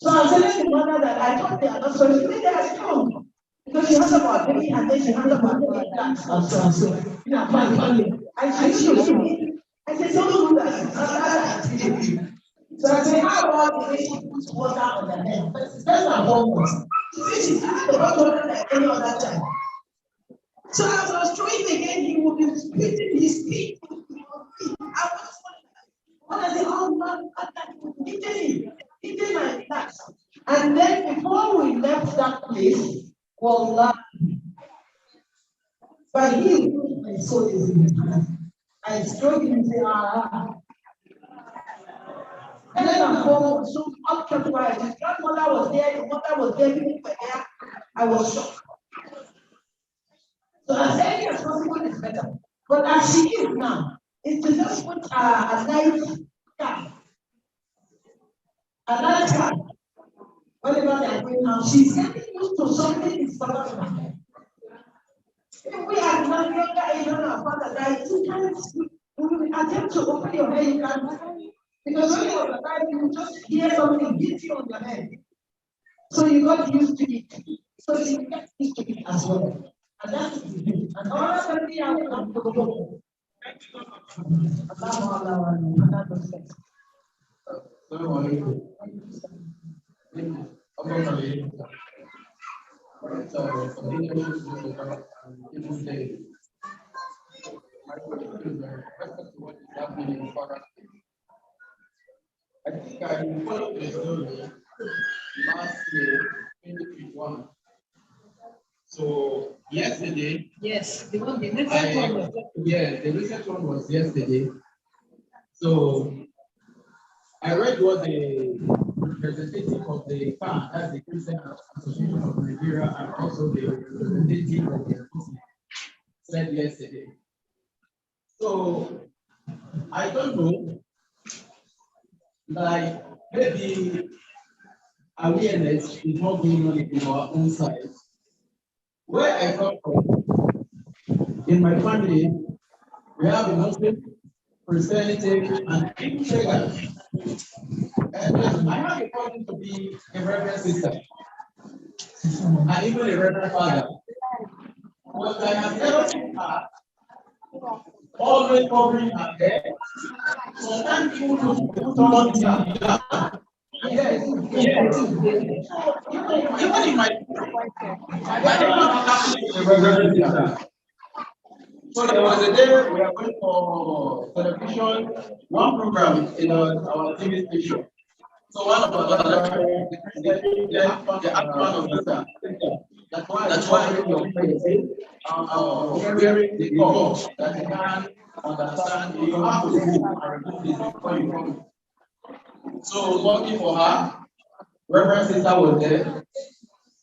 So I was telling the mother that I thought they are not so she they are strong. Because she has about 3 and then she has about 3 blacks and so. You know, funny. And she used to me. I said, don't do that. So I said, how about the way she puts water on the head? But it's better than foremost. She's the water like any other time. So as I was throwing again, he would be splitting his feet. I was when I said, oh man, eating like that. And then before we left that place, wallah, by him, my soul is in his hand. I struck him and said, And then I'm home, so occupied. His grandmother was there, the mother was there, people were there. I was shocked. So as early as possible is better. But as she is now, is to just put a light cap. A light cap. Whatever they are doing now, she's getting used to something is bothering her head. If we are not younger age when our father died, you can't attempt to open your head, you can't. Because when you are alive, you just hear something hit you on your head. So you got used to it. So you get used to it as well. And that's the thing. And all of them are not to go. I think I followed the story last year, 2021. So yesterday, Yes, the recent one was the recent one was yesterday. So I read what the representative of the FAN, that's the Christian Association of Nigeria, and also the representative of the FCC said yesterday. So I don't know, like maybe awareness is not going on in our own side. Where I come from, in my family, we have a Muslim, Christianity, and even pagans. And I have a problem to be a reverend sister, and even a reverend father. But I have never seen her always covering her head. Sometimes people put on the yes. even in my Reverend Sister. So there was a day we are going for television, one program in our TV station. So one of the act one of the staff. That's why your friend wearing the clothes that you can understand. You have to move and remove this before you come. So working for her, Reverend Sister was there.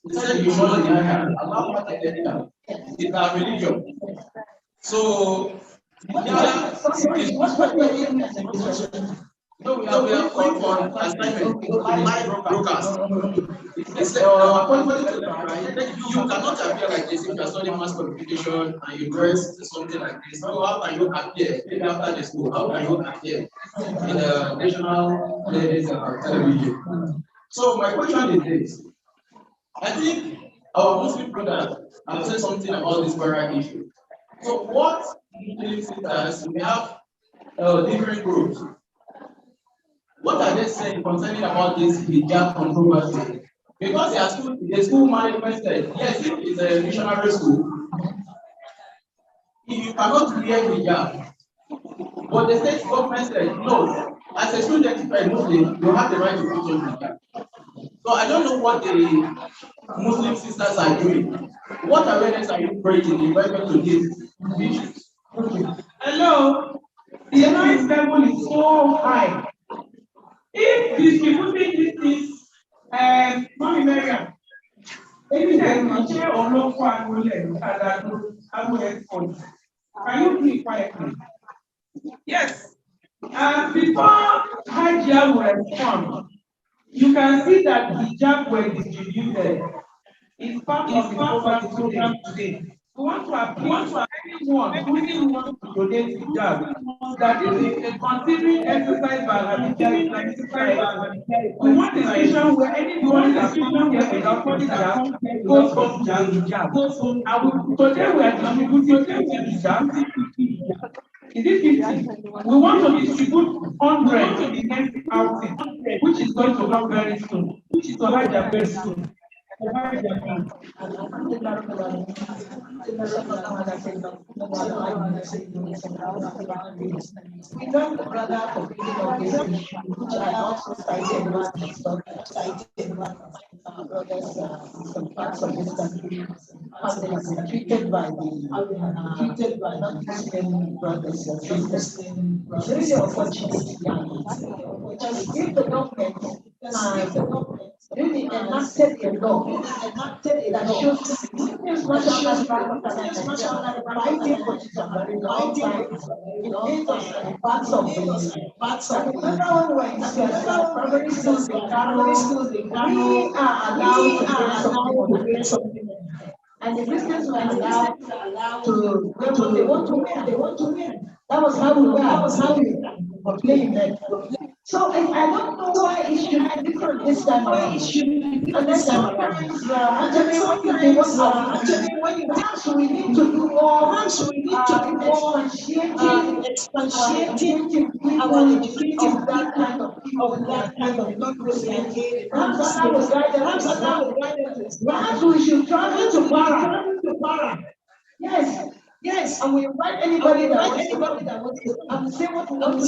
He said you should not deny her. Allow her to get her. It's our religion. So no, we are going for an assignment live broadcast. They said, according to them, right, you cannot appear like this if you are studying mass communication and you dress something like this. So how can you appear maybe after the school? How can you appear in the national ladies television? So my question is this. I think our Muslim brothers have said something about this very issue. So what Muslim sisters, we have different groups. What are they saying concerning about this hijab controversy? Because the school management said, yes, it is a missionary school. If you cannot wear hijab, but the state government said, no, as a student, if you're Muslim, you have the right to put on hijab. So I don't know what the Muslim sisters are doing. What awareness are you creating in relation to these issues? Hello, the noise level is so high. If distributing these things, Mommy Mariam, maybe there is a chair or no one will let headphones. Can you please quietly? Yes. Before hijab was formed, you can see that hijab were distributed. It's part of the program today. We want to appeal to anyone who really wants to donate hijab that this is a continuing exercise by Al-Habibiyah Islamic Society. We want a situation where anyone that comes here without hijab goes home with hijab. And today we are distributing hijab. Is it 50? We want to distribute 100 to the next outing, which is going to come very soon, which is to hijab very soon. We thank the brother for bringing up this issue, which I also cited our brothers some parts of this country have been treated by non-Muslim brothers and sisters. It's really unfortunate, because if the government really enacted a law that shows Muslims must have fighting for it a very long time in parts of the remember when we were in primary schools in Kano, we are allowed to wear something. And the Christians were allowed to wear what they want to wear. That was how we were playing that. So I don't know why it should be different this time around. And then sometimes, actually, perhaps we need to do more expatiating our educating of that kind of people, perhaps we should travel to Para. Yes, and we invite anybody that wants to and say what we want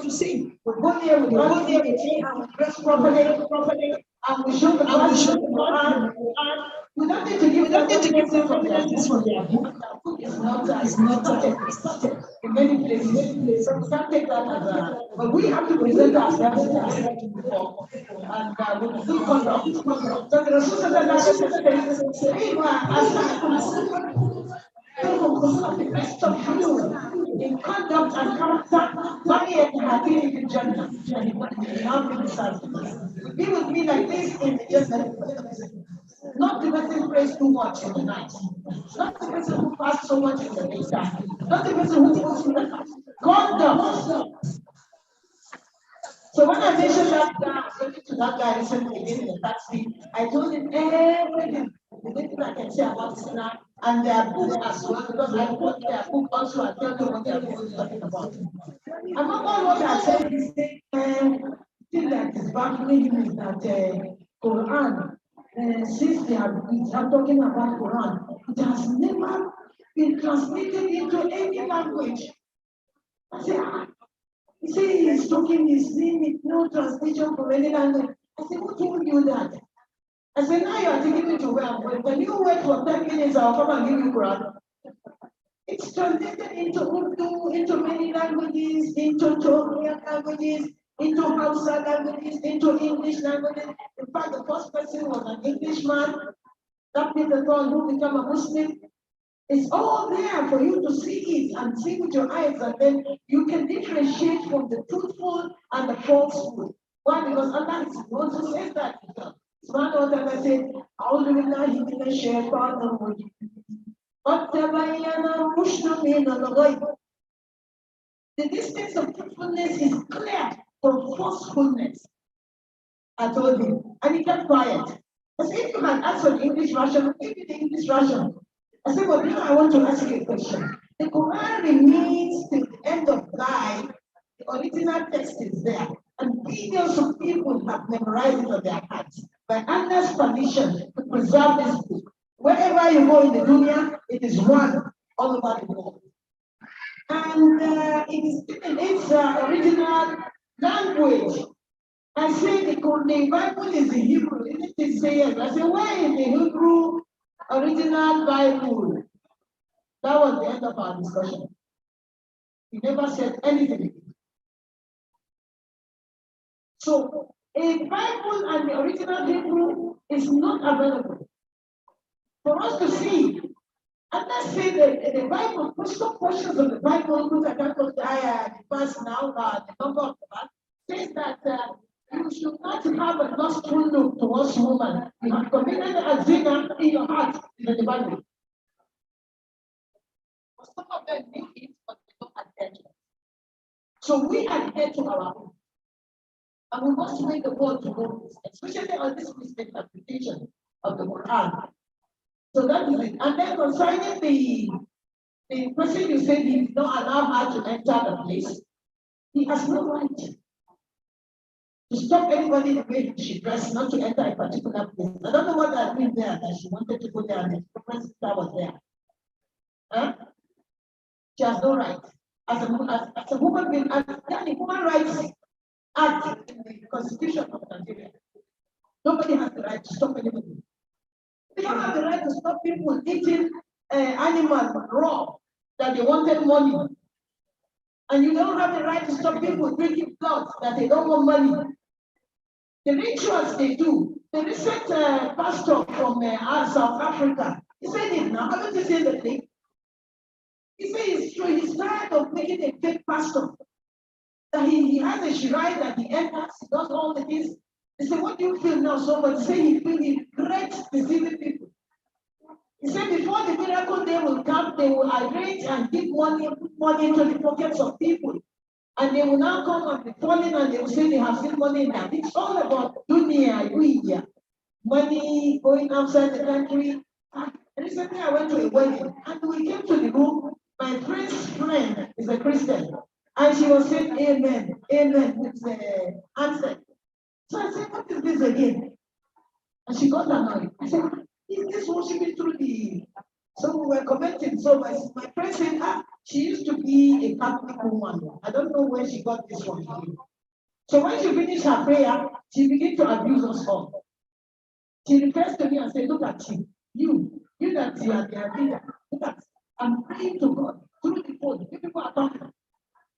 to see. We go there, we dress properly, and we show the Quran. We don't need to give them confidence from their book. It's not started in many places. So we can't take that as a, but we have to present ourselves and with full conduct. So the Rasul in conduct and character, be with me like this in the not the person who prays too much in the night, not the person who fasts so much in the daytime, not the person who goes through the conduct. So when I mentioned that talking to that guy recently in the taxi, I told him everything I can say about Islam and their book as well, because I quote their book also and tell them what their book is talking about. And not all what I said is thing that is baffling him is that Quran since they are talking about Quran, it has never been translated into any language. I say, he said he's talking his name with no translation for any language. I said, who told you that? I said, now you are taking me to where I'm going. When you wait for 10 minutes, I'll come and give you Quran. It's translated into Urdu, into many languages, into Korean languages, into Hausa languages, into English languages. In fact, the first person was an Englishman. That Peter Paul who became a Muslim. It's all there for you to see it and see with your eyes, and then you can differentiate from the truthful and the falsehood. Why? Because Allah is the one who says that. Subhanahu wa ta'ala said, أعوذ بالله من الشيطان الرجيم قد تبين الرشد من الغي. The distance of truthfulness is clear from falsehoods. I told him, and he kept quiet. I said, if you had asked for the English version, give me the English version. I said, but now I want to ask you a question. The Quran remains till the end of life. The original text is there. And billions of people have memorized it on their hearts. By Allah's permission to preserve this book. Wherever you go in the dunya, it is one all over the world. And it is in its original language. I say the Bible is in Hebrew. It say yes. I say, where is the Hebrew original Bible? That was the end of our discussion. He never said anything. So, a Bible and the original Hebrew is not available for us to see. And let's say the Bible, some portions of the Bible, look at that of the verse now, the number of the verse, says that you should not have a lustful look towards woman. You have committed a zina in your heart, in the Bible. Some of them knew it, but they don't adhere to it. So we adhere to our own. And we must make the world to know this, especially on this misinterpretation of the Quran. So that is it. And then concerning the person you said he did not allow her to enter the place, he has no right to stop anybody the way she dressed not to enter a particular place. I don't know what that means there, that she wanted to go there and the sister was there. Huh? She has no right. As a woman being, as the Human Rights Act in the Constitution of Nigeria, nobody has the right to stop anybody. They don't have the right to stop people eating animals raw that they wanted money. And you don't have the right to stop people drinking blood that they don't want money. The rituals they do. The recent pastor from South Africa, he said it now. Haven't you seen the thing? He said he's tired of making a fake pastor. That he has a shrine that he enters, he does all the things. He said, what do you feel now? Somebody say he feels he great deceiving people. He said before the miracle day will come, they will arrange and give money, put money into the pockets of people. And they will now come and be falling and they will say they have seen money in that. It's all about dunya, money going outside the country. And recently I went to a wedding and we came to the room. My friend's friend is a Christian. And she was saying amen, amen with the answer. So I said, what is this again? And she got annoyed. I said, is this worshiping through the... So we were commenting. So my friend said, she used to be a Catholic woman. I don't know where she got this one from. So when she finished her prayer, she began to abuse us all. She refers to me and said, look at you. You that you are their leader. Look at, I'm praying to God through the phone. You people are talking.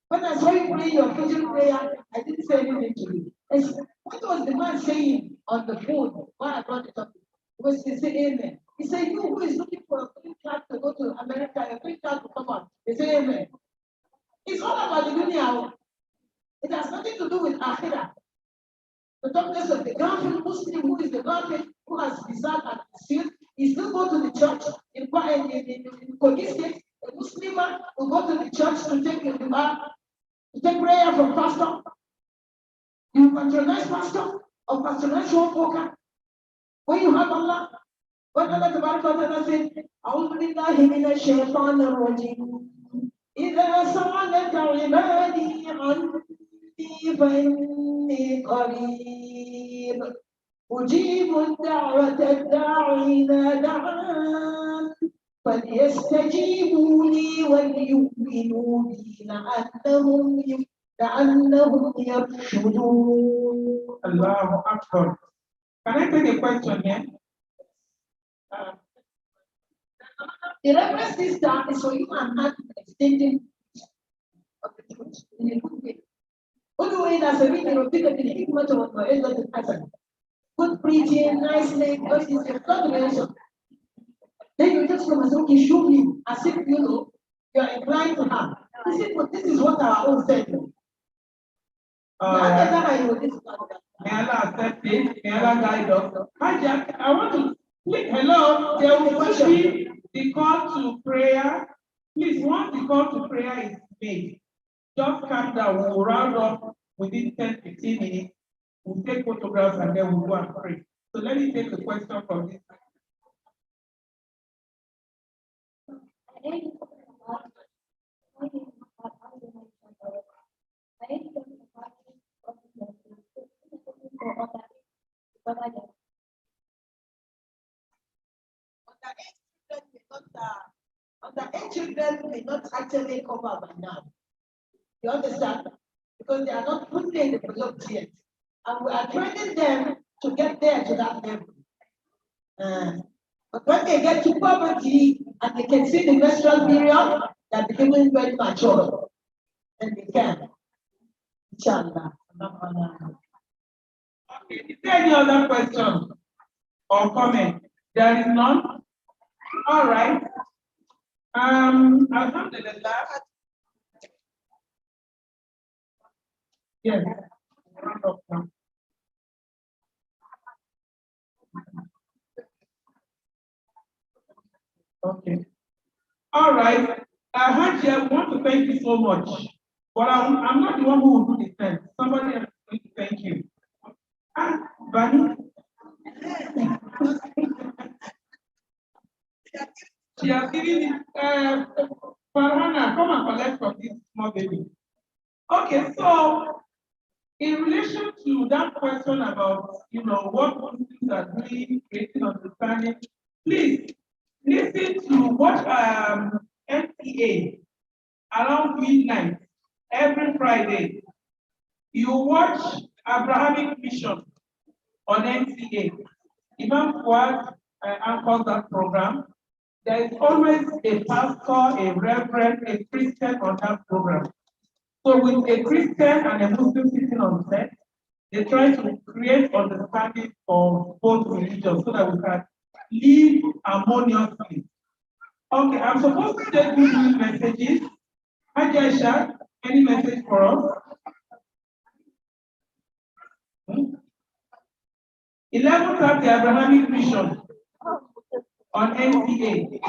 When I saw you praying your Christian prayer, I didn't say anything to you. I said, what was the man saying on the phone while I brought it up? Was he said amen. He said, you who is looking for a green card to go to America, a green card to come out. They say amen. It's all about the dunya. It has nothing to do with akhirah. The doctors of the Ghanaian Muslim who is the Ghanaian who has deserved and sealed, he still go to the church in Kogi State. A Muslim man will go to the church to take prayer from pastor. You patronize pastor or patronize one worker. When you have Allah, what Allah said, أعوذ بالله من الشيطان الرجيم إذا سألك عبادي عني فإني قريب أجيب الدعوة الداعي إذا دعان فليستجيبوا لي وليؤمنوا بي لعلهم يرشدون. Allahu Akbar. Can I take a question here? The reference this time is for you and I extending of the truth in a good way. Good way that's a reading of bigger than the hikmah of my elder Hassan. Good preaching, nice name, all this is not mention. Then you just come and say, okay, show me, as if you know, you're inclined to have. This is what our own said. May Allah accept it. May Allah guide us. Hi, Jack. I want to click hello. There will be the call to prayer. Please, once the call to prayer is made, just calm down. We will round up within 10-15 minutes. We'll take photographs and then we'll go and pray. So let me take the question from this. Underage children may not actually cover by now. You understand? Because they are not fully developed yet. And we are training them to get there to that level. But when they get to poverty and they can see the menstrual period, they're becoming very mature. And they can. Inshallah. Okay, is there any other question or comment? There is none? All right. Alhamdulillah. Yes. Okay. All right. Haji, I want to thank you so much. But I'm not the one who will do the thanks. Somebody else is going to thank you. Bani. She has given it. Farhana, come and collect from this small baby. Okay, so in relation to that question about, what Muslims are doing, creating understanding, please listen to watch NTA around midnight every Friday. You watch Abrahamic Mission on NTA. Imam Fuad anchors that program. There is always a pastor, a reverend, a Christian on that program. So with a Christian and a Muslim sitting on set, they try to create understanding of both religions so that we can live harmoniously. Okay, I'm supposed to take you messages. Hi, Jaisha, any message for us? 11:30 Abrahamic Mission on NTA.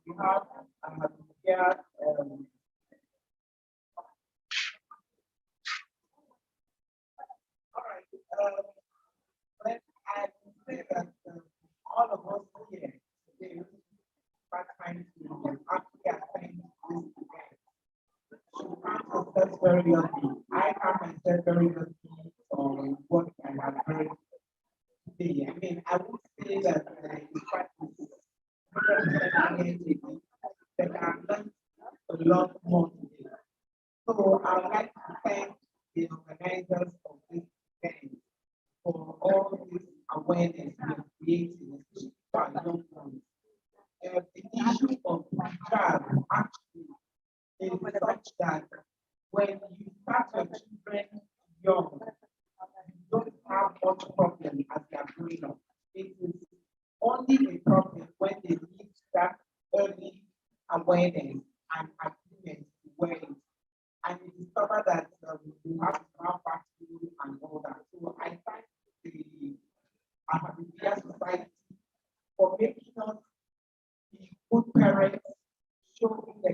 We have here. All right. When I say that all of us here today are trying to actually attend this event. So I'm myself very lucky. I am myself very lucky on what I have heard today. I mean, I would say that in practice, that I learned a lot more today. So I would like to thank the organizers of this event for all this awareness we are creating, especially for our young ones. The issue of child actually is such that when you start your children young, you don't have much problem as they are growing up. It is only a problem when they need that early awareness and agreement to wear it. And you discover that you have to have vaccine and all that. So I thank the AL-HABIBIYYAH Society for making us be good parents, showing the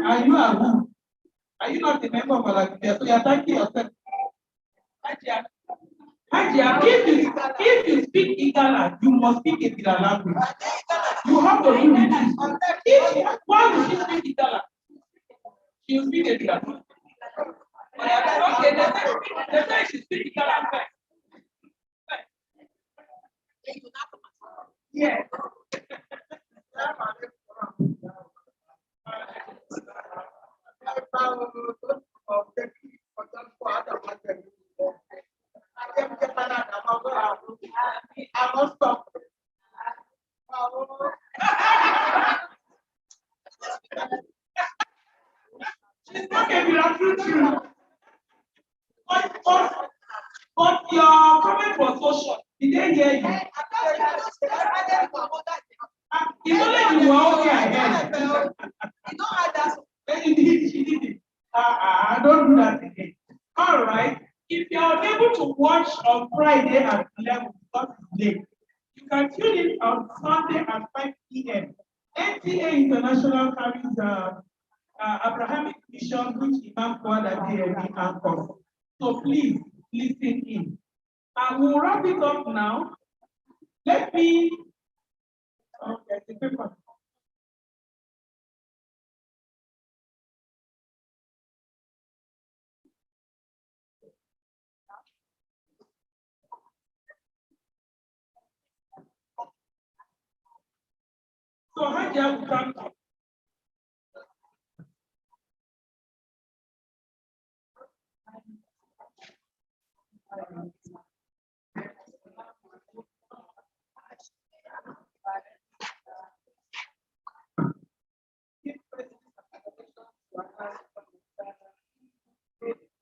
Are you a who? Are you not a member of Malakia? So you're thanking yourself. Hajia, if you speak Igala, you must speak a Igala language. You have to do it. Why would she speak Igala? She will speak a Igala. Okay, they say she speak Igala first. Yeah. She's not a miracle true. But your comment was so short. Did they hear you? It's only you were okay ahead. You don't have that. She did it. I don't do that again. All right. If you're able to watch on Friday at 11 because it's late, you can tune in on Sunday at 5 p.m. NTA International carries Abrahamic mission, which Imam Fuad Adeyemi anchors. So please listen in. We'll wrap it up now. Let me. Okay, the paper. So Hajia will come.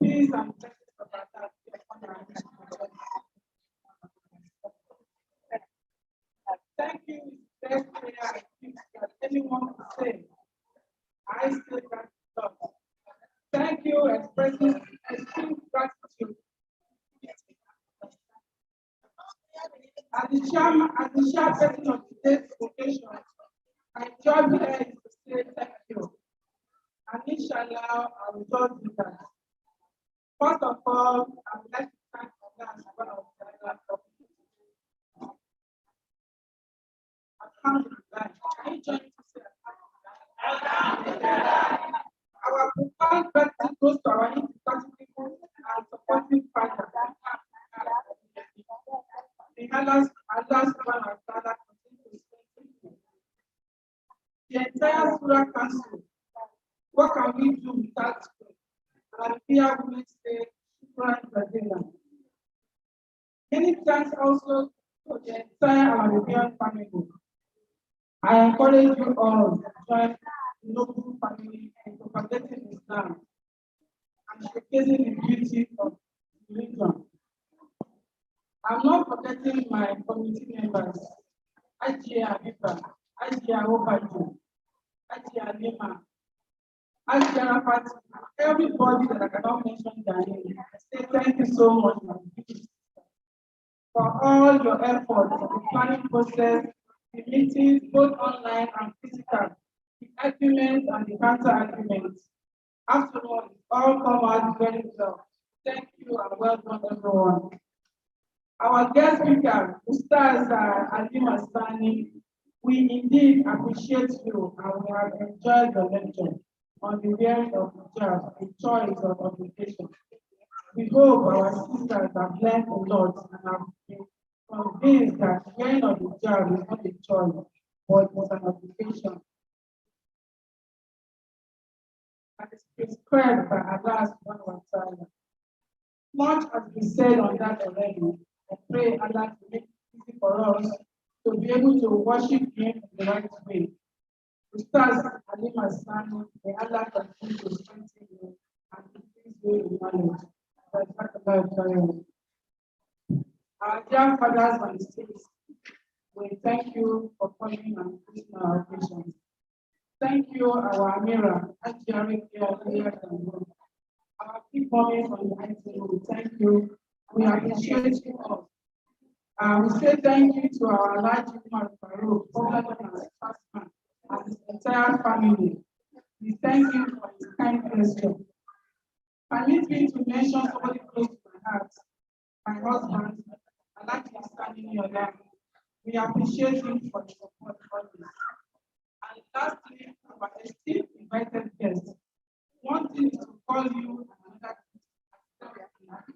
Peace and blessings of Allah be upon our nation. Thank you. Best prayer I think that anyone will say. I still got love. Thank you, expressing extreme gratitude. As the chairperson of today's occasion, my job here is to say thank you. And inshallah, I will just do that. First of all, I would like to thank Allah subhanahu wa ta'ala for Alhamdulillah. Can you join me to say Alhamdulillah? Our profound gratitude goes to our interactive people and supporting partners. May Allah subhanahu wa ta'ala continue to strengthen you. The entire Surah Council, what can we do without you? And here we say, Shukran Jazeelan. Many thanks also to the entire Arabian family. I encourage you all to join the noble family in propagating Islam and showcasing the beauty of religion. I'm not forgetting my community members, AL-HABIBIYYAH, AL-HABIBIYYAH, Lima, Al-Jarafat, everybody that I cannot mention their name. I say thank you so much for all your efforts in the planning process, the meetings, both online and physical, the agreements and the counter agreements. After all, it all come out very well. Thank you and well done, everyone. Our guest speaker, Ustaz Alima Sani, we indeed appreciate you and we have enjoyed the lecture on the wearing of hijab, the choice of obligation. We hope our sisters have learned a lot and have been convinced that wearing of hijab is not a choice, but it's an obligation. And it's prescribed by Allah subhanahu wa ta'ala. Much has been said on that already. I pray Allah to make it easy for us to be able to worship Him in the right way. Ustaz Alima Sani, may Allah continue to strengthen you and increase you in knowledge. Our dear fathers and sisters, we thank you for coming and increasing our patience. Thank you, our Amira, our people from the ITU, we thank you. We appreciate you all. We say thank you to our large Umar Farouk, and his entire family. We thank you for his kind gesture. Permit me to mention somebody close to my heart, my husband. I like him standing in your lap. We appreciate him for his support for this. And lastly, our esteemed invited guests, wanting to call you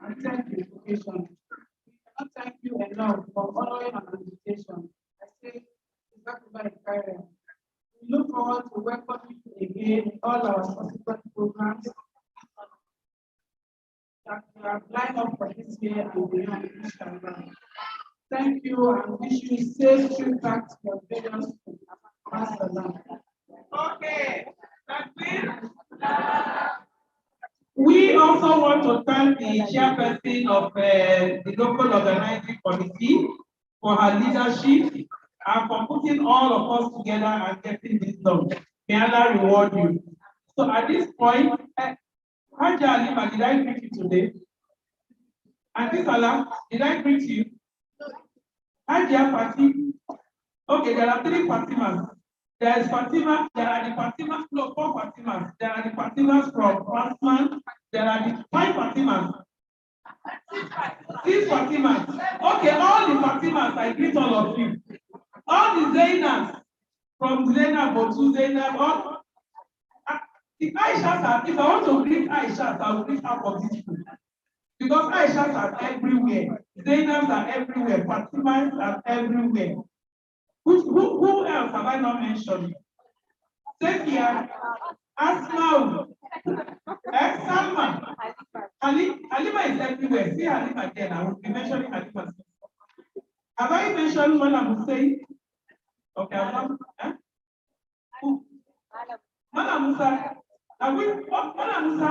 and thank you for the occasion. We cannot thank you enough for honoring our invitation. I say, it's not about a We look forward to welcoming you again all our subsequent programs that we have lined up for this year and beyond, inshallah. Thank you and wish you safe trip back to your various schools. Okay, that's it. We also want to thank the chairperson of the local organizing committee for her leadership and for putting all of us together and getting this done. May Allah reward you. So at this point, Haji Alima, did I greet you today? Auntie Salah, did I greet you? Haji Party. Okay, there are 3 Fatimas. There is Fatima, there are the Fatimas, no, 4 Fatimas. There are the Fatimas from Fasman. There are the 5 Fatimas. 6 Fatimas. Okay, all the Fatimas, I greet all of you. All the Zainabs, from Zainab to Zainab, all. If Aishas are, if I want to greet Aishas, I will greet half of these people. Because Aishas are everywhere. Zainabs are everywhere. Fatimas are everywhere. Who else have I not mentioned? Sekia, Asma, Salma, Halima is everywhere. See Halima again. I will be mentioning Halima. Have I mentioned Malam Hussein? Okay, I'm not. Who? Malam Musa. Have we? Malam Musa.